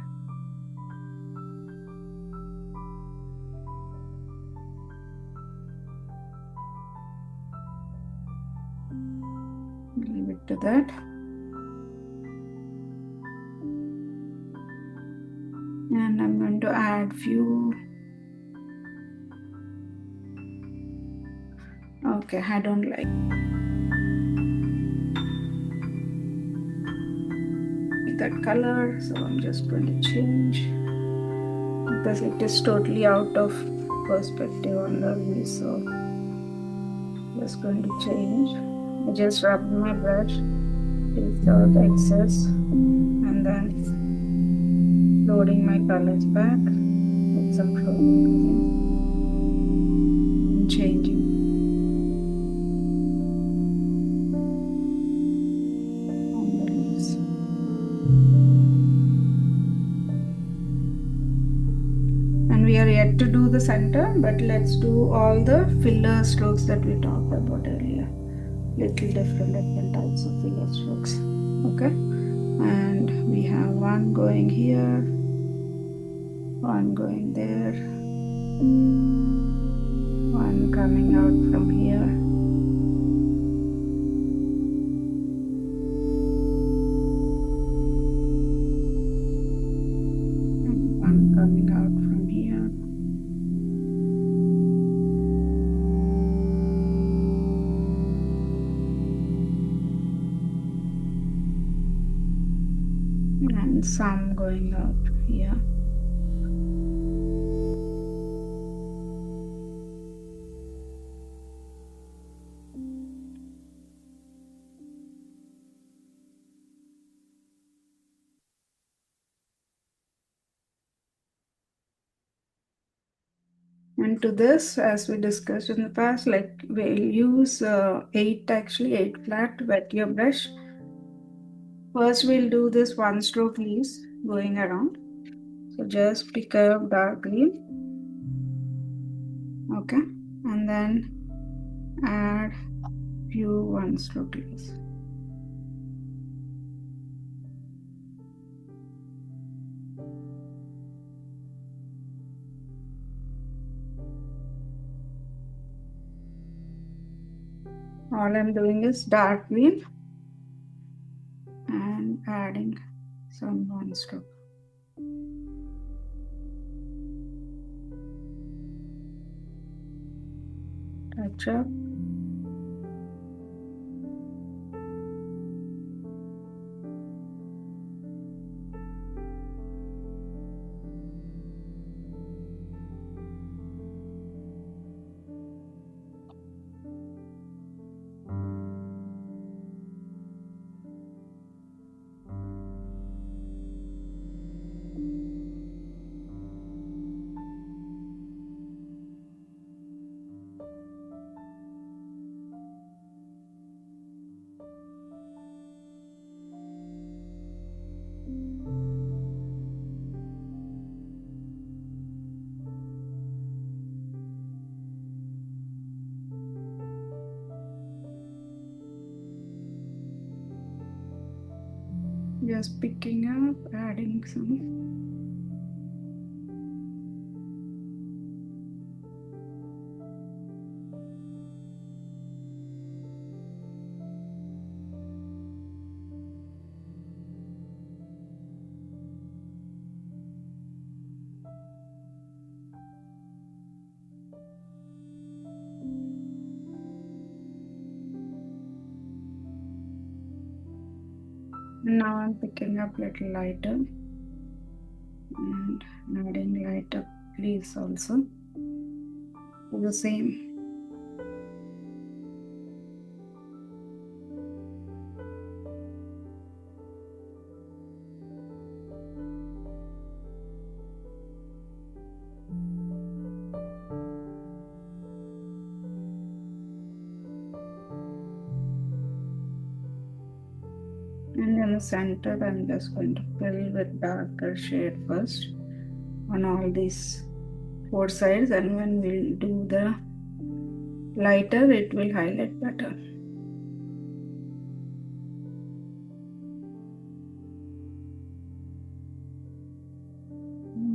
Leave it to that. And I'm going to add few. Okay, I don't like that color, so I'm just going to change because it is totally out of perspective on the view. So just going to change. I just rub my brush, take out the excess, and then loading my colors back with some floral and changing. On the leaves. And we are yet to do the center, but let's do all the filler strokes that we talked about earlier. Little different types of filler strokes. Okay, and we have one going here, one going there, one coming out from here, and one coming out from here. And some going out here. And to this, as we discussed in the past, like we'll use 8 flat wet your brush. First, we'll do this one stroke leaves going around. So just pick up dark green. Okay, and then add few one stroke leaves. All I'm doing is dark green and adding some one stroke. Touch up. Just picking up, adding some. Now I'm picking up little lighter and adding lighter leaves also. Do the same. And in the center, I'm just going to fill with darker shade first on all these 4 sides, and when we'll do the lighter, it will highlight better.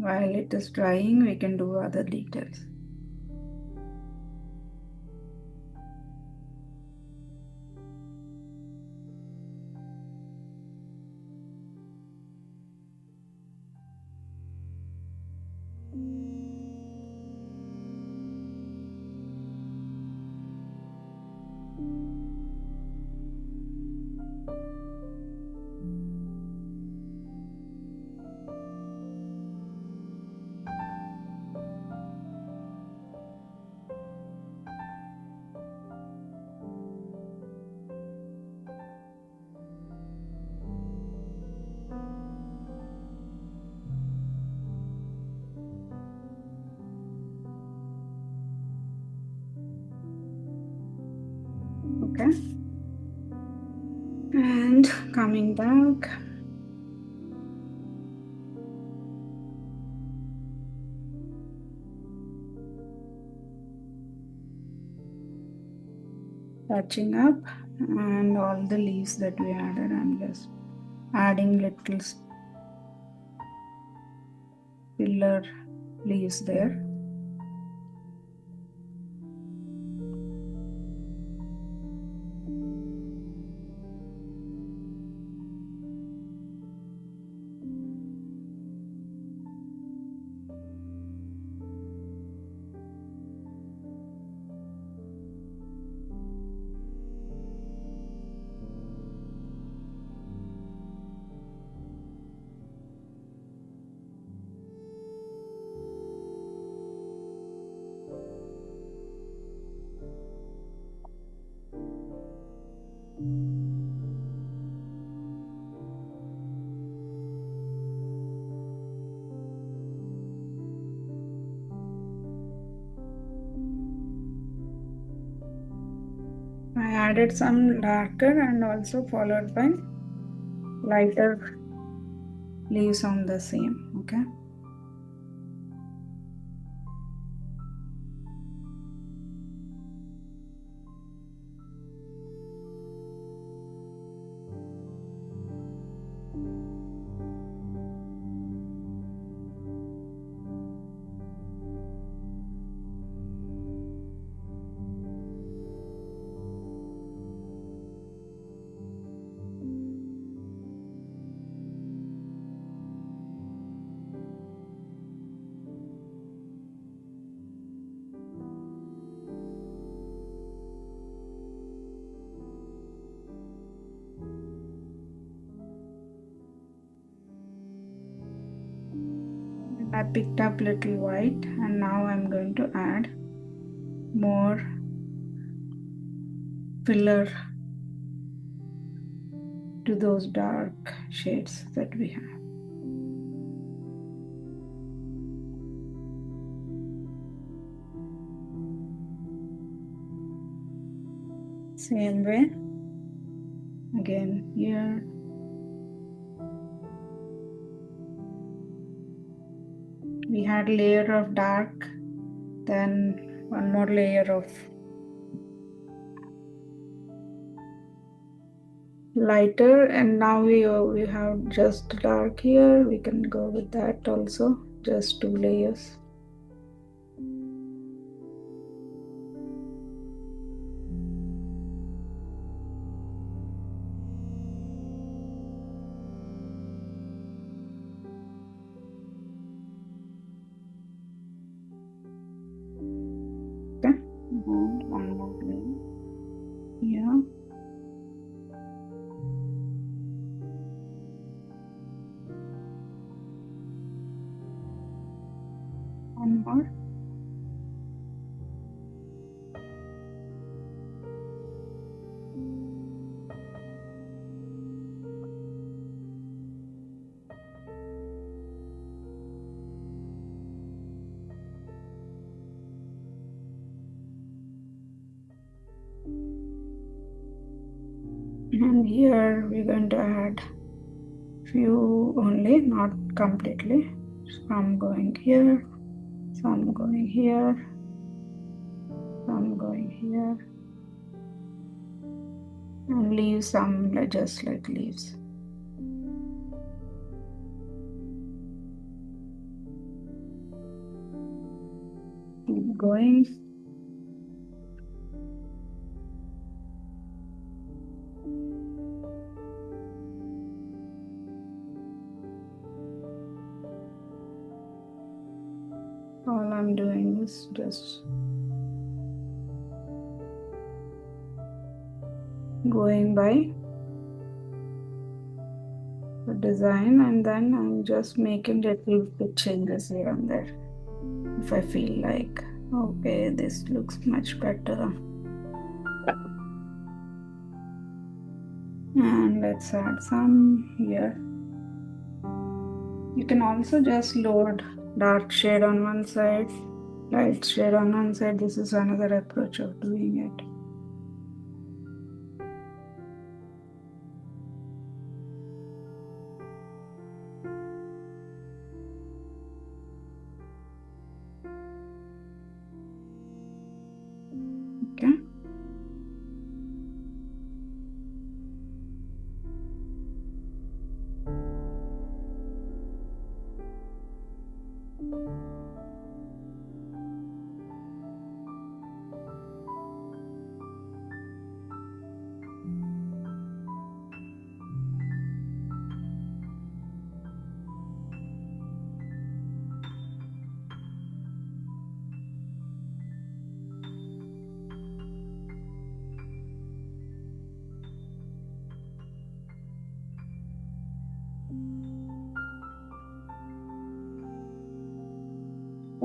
While it is drying, we can do other details. Okay. And coming back, touching up, and all the leaves that we added, I'm just adding little filler leaves there. I added some darker and also followed by lighter leaves on the same. Okay. I picked up little white, and now I'm going to add more filler to those dark shades that we have. Same way, again here. We had layer of dark, then one more layer of lighter, and now we have just dark here. We can go with that also, just 2 layers. Okay, and one more layer here. One more. And here we're going to add few only, not completely. Some going here, some going here. I'm going here and leave some just like leaves. Keep going. All I'm doing is just going by the design, and then I'm just making little bit changes here and there if I feel like, okay, this looks much better. And let's add some here. You can also just load dark shade on one side, light shade on one side. This is another approach of doing it. Okay.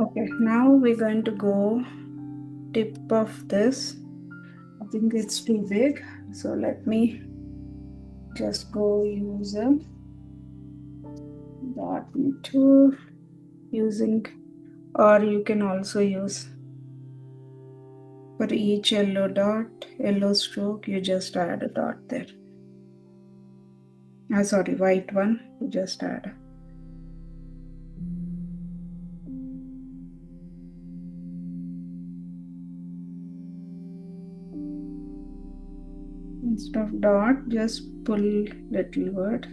Okay, now we're going to go tip of this. I think it's too big, so let me just go use a dot tool using, or you can also use for each yellow dot, yellow stroke, you just add a dot there. Sorry, white one, you just add. Instead of dot, just pull little word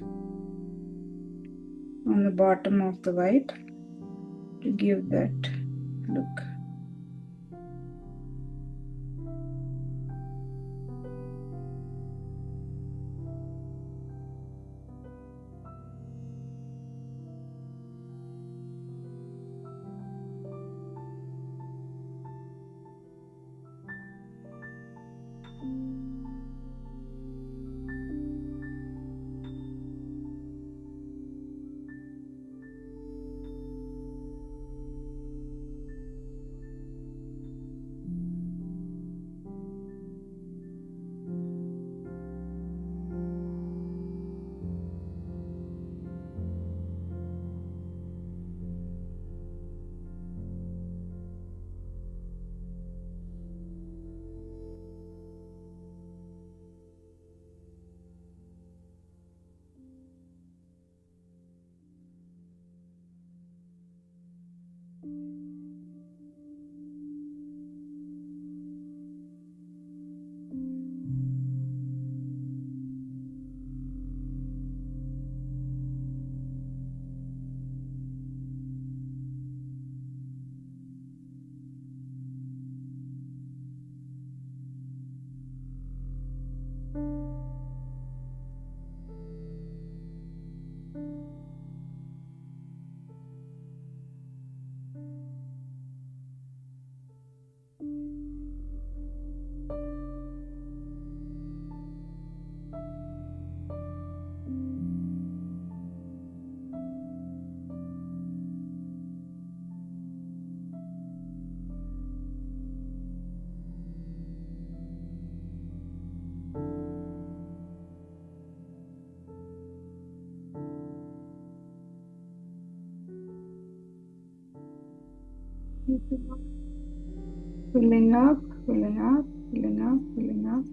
on the bottom of the white to give that look. Filling up, filling up, filling up, filling up.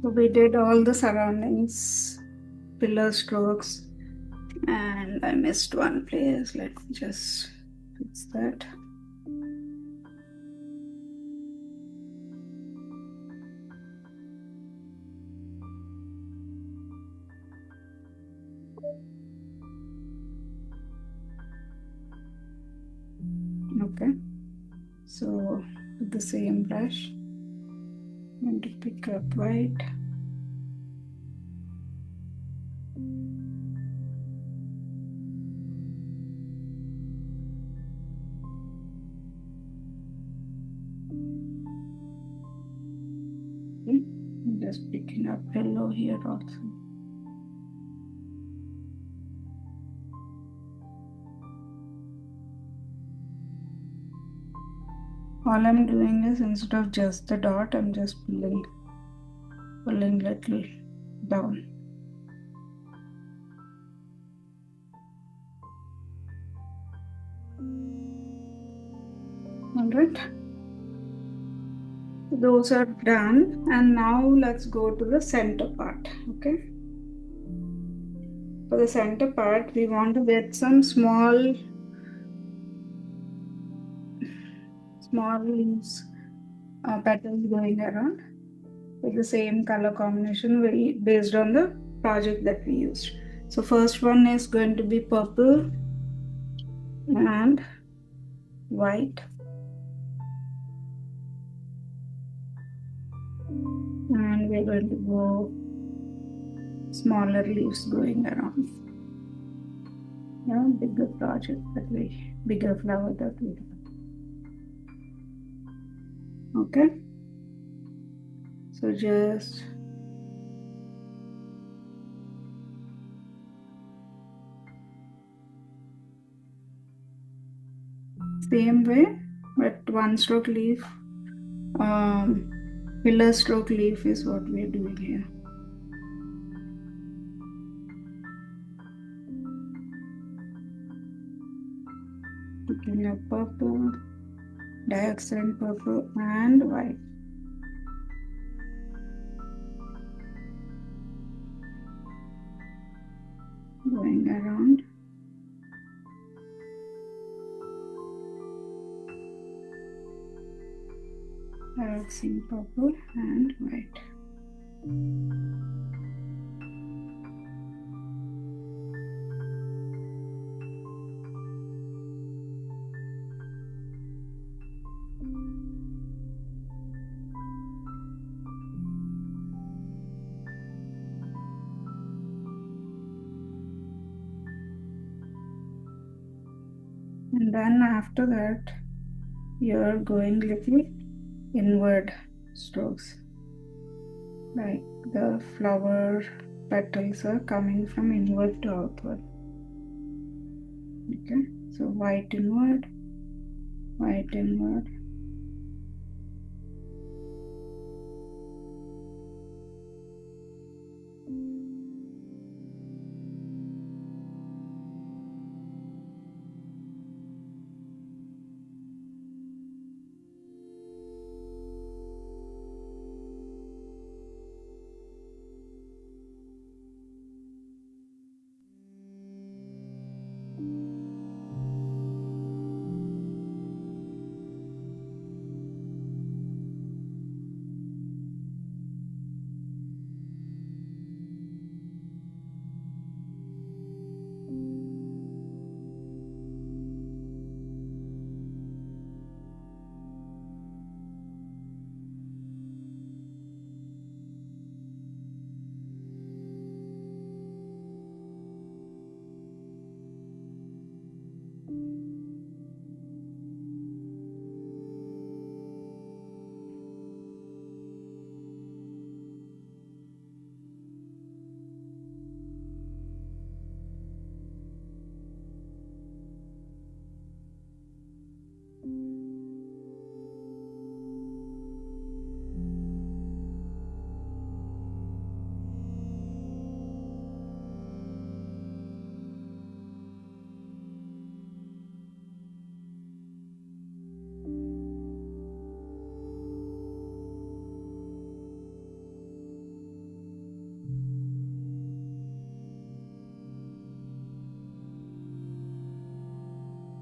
So we did all the surroundings, pillar strokes, and I missed one place. Let me just fix that. Okay, so with the same brush, I'm going to pick up white. Okay. I'm just picking up yellow here also. All I'm doing is, instead of just the dot, I'm just pulling little down. All right. Those are done, and now let's go to the center part. Okay. For the center part, we want to get some small leaves, petals going around with the same color combination based on the project that we used. So first one is going to be purple and white, and we're going to go smaller leaves going around. Bigger bigger flower that we have. Okay, so just same way, but one stroke leaf, pillar stroke leaf is what we are doing here. Picking up purple, diaccent purple and white. Going around. Diaccent purple and white. And then after that, you're going little inward strokes, like the flower petals are coming from inward to outward. Okay, so white inward, white inward.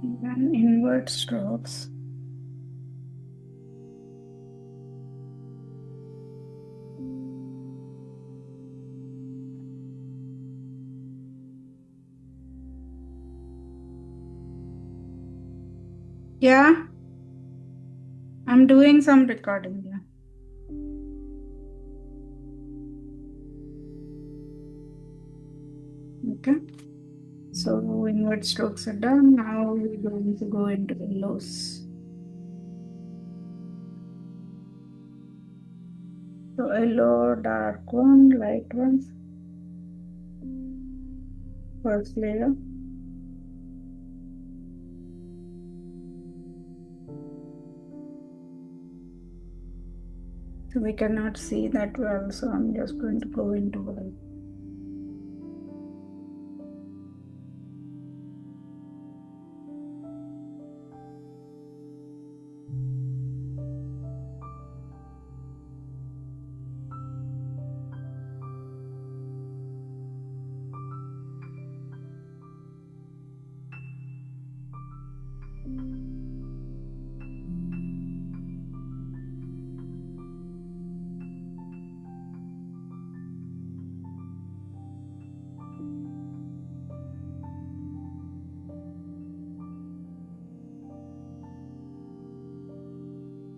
And then inward strokes. Yeah, I'm doing some recording. Yeah. Okay. So inward strokes are done. Now we're going to go into the yellows. So yellow, dark one, light ones. First layer. So we cannot see that well, so I'm just going to go into white.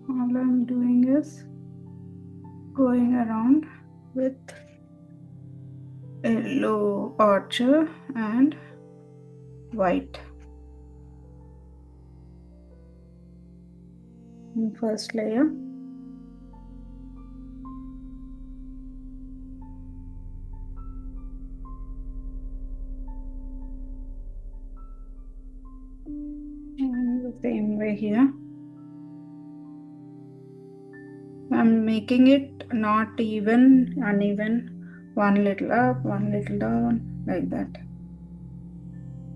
All I'm doing is going around with yellow archer and white in first layer. And the same way here. I'm making it not even, uneven, one little up, one little down, like that.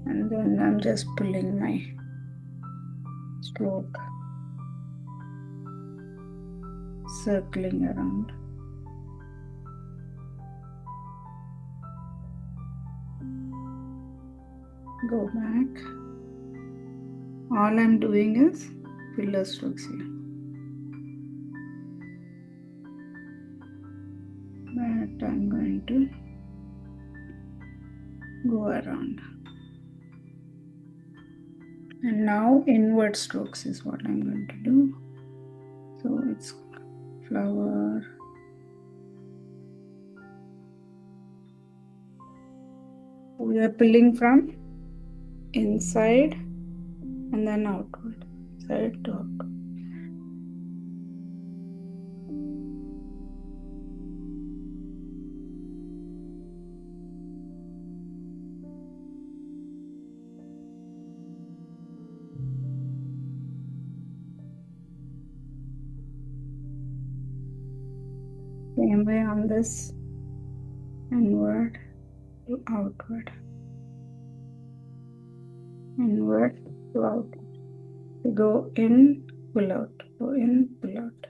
And then I'm just pulling my stroke, circling around. Go back. All I'm doing is filler strokes here. But I'm going to go around. And now inward strokes is what I'm going to do. So it's flower. We are pulling from inside and then outward, side to outward. Same way on this, inward to outward, inward to outward. We go in, pull out, go in, pull out.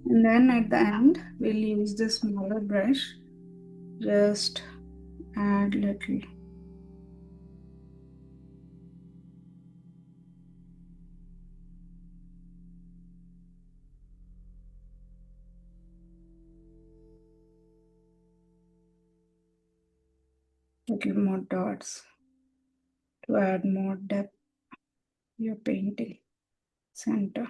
And then at the end, we'll use this smaller brush, just add little. Little more dots to add more depth to your painting center.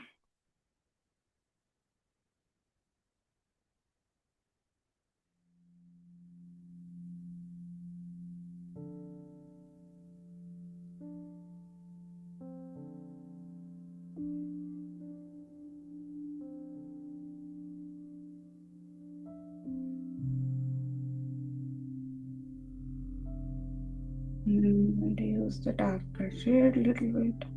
I'm going to use the darker shade a little bit.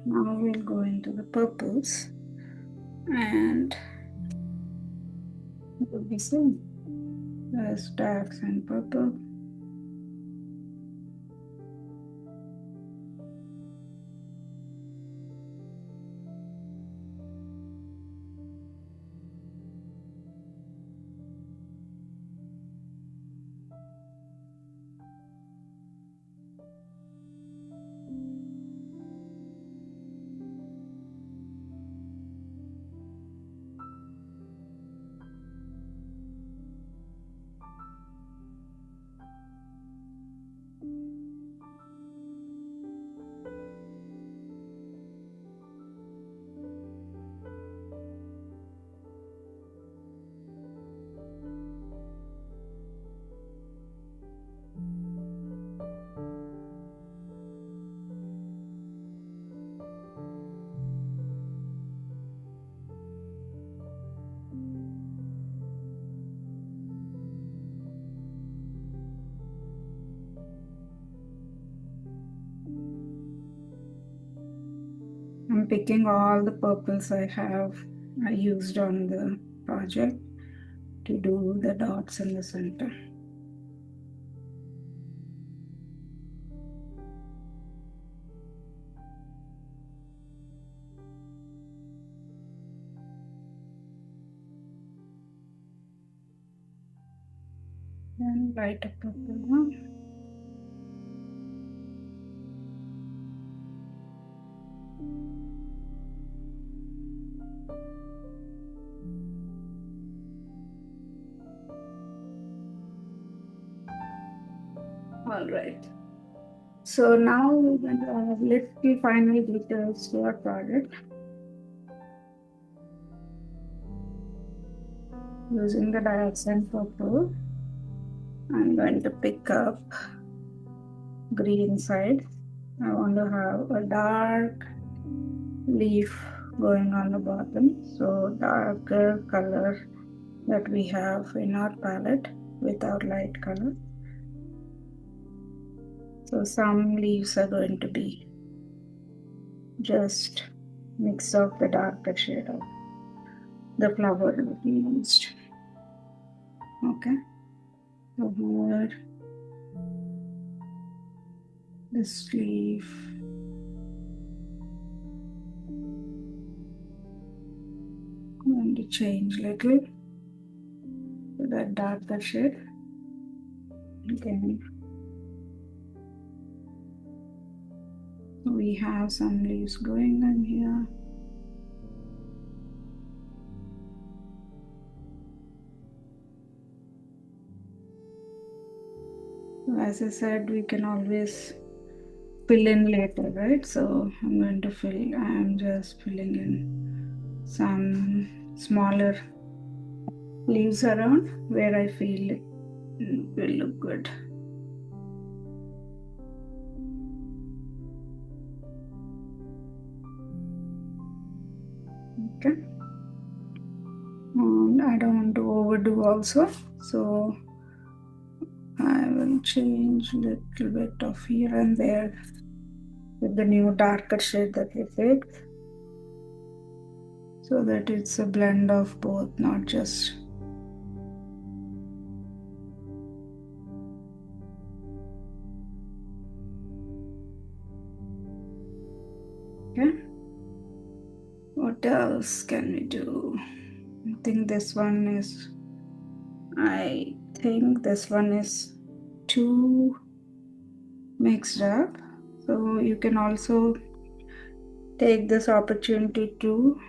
Now we'll go into the purples and it will be same. There's darks and purple. I'm picking all the purples I used on the project to do the dots in the center. And lighter purple one. All right. So now we're going to add little final details to our project. Using the diaxane purple, I'm going to pick up green side. I want to have a dark leaf going on the bottom. So darker color that we have in our palette with our light color. So some leaves are going to be just mix of the darker shade of the flower that we used. Okay. So here, this leaf. I'm going to change little to that darker shade. Again, we have some leaves going on here. As I said, we can always fill in later, right? So I'm going to I'm just filling in some smaller leaves around where I feel it will look good. Okay. And I don't want to overdo also, so I will change a little bit of here and there with the new darker shade that we picked, so that it's a blend of both, not just okay. What else can we do? I think this one is too mixed up. So you can also take this opportunity to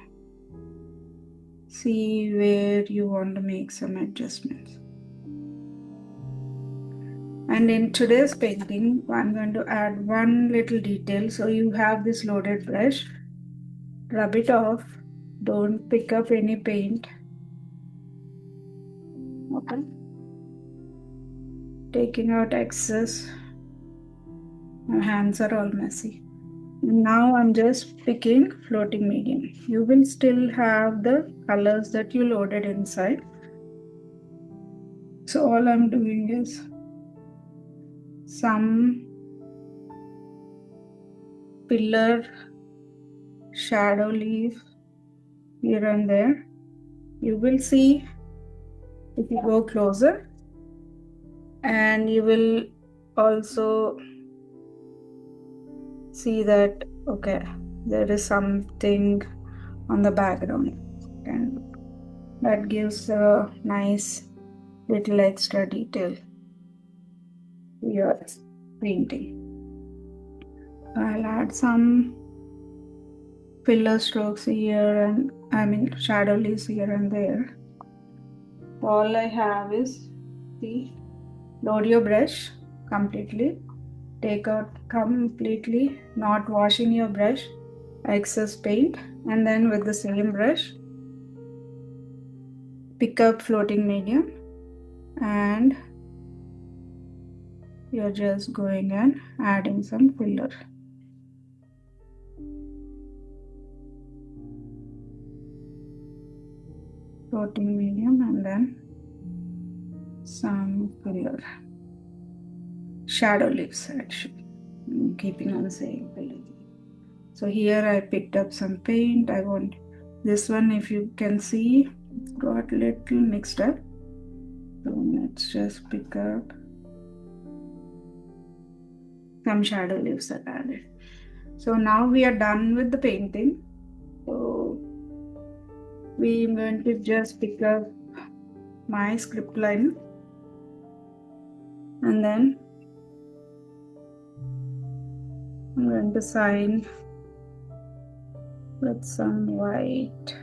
see where you want to make some adjustments. And in today's painting, I'm going to add one little detail. So you have this loaded brush, rub it off, don't pick up any paint. Okay. Taking out excess. My hands are all messy. Now I'm just picking floating medium. You will still have the colors that you loaded inside. So all I'm doing is some pillar shadow leaf here and there. You will see if you go closer, and you will also see that okay, there is something on the background, and that gives a nice little extra detail to your painting. I'll add some filler strokes here, and shadow leaves here and there. All I have is, see, load your brush completely, take out completely, not washing your brush, excess paint, and then with the same brush, pick up floating medium, and you're just going and adding some filler. Floating medium and then some filler. Shadow leaves, actually. I'm keeping on saying filler. So here I picked up some paint. I want this one, if you can see, got little mixed up. So let's just pick up some shadow leaves that I added. So now we are done with the painting. So we're going to just pick up my script line, and then I'm going to sign with some white.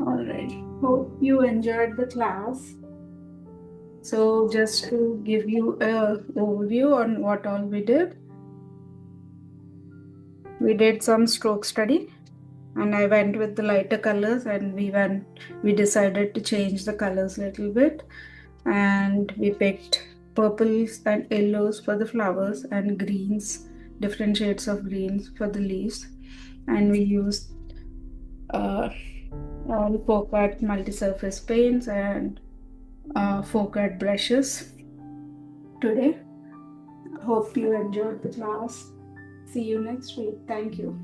Alright, hope you enjoyed the class. So just to give you an overview on what all we did some stroke study, and I went with the lighter colors, and we decided to change the colors a little bit, and we picked purples and yellows for the flowers and greens, different shades of greens for the leaves, and we used all four-cut multi-surface paints and four-cut brushes today. Hope you enjoyed the class. See you next week. Thank you.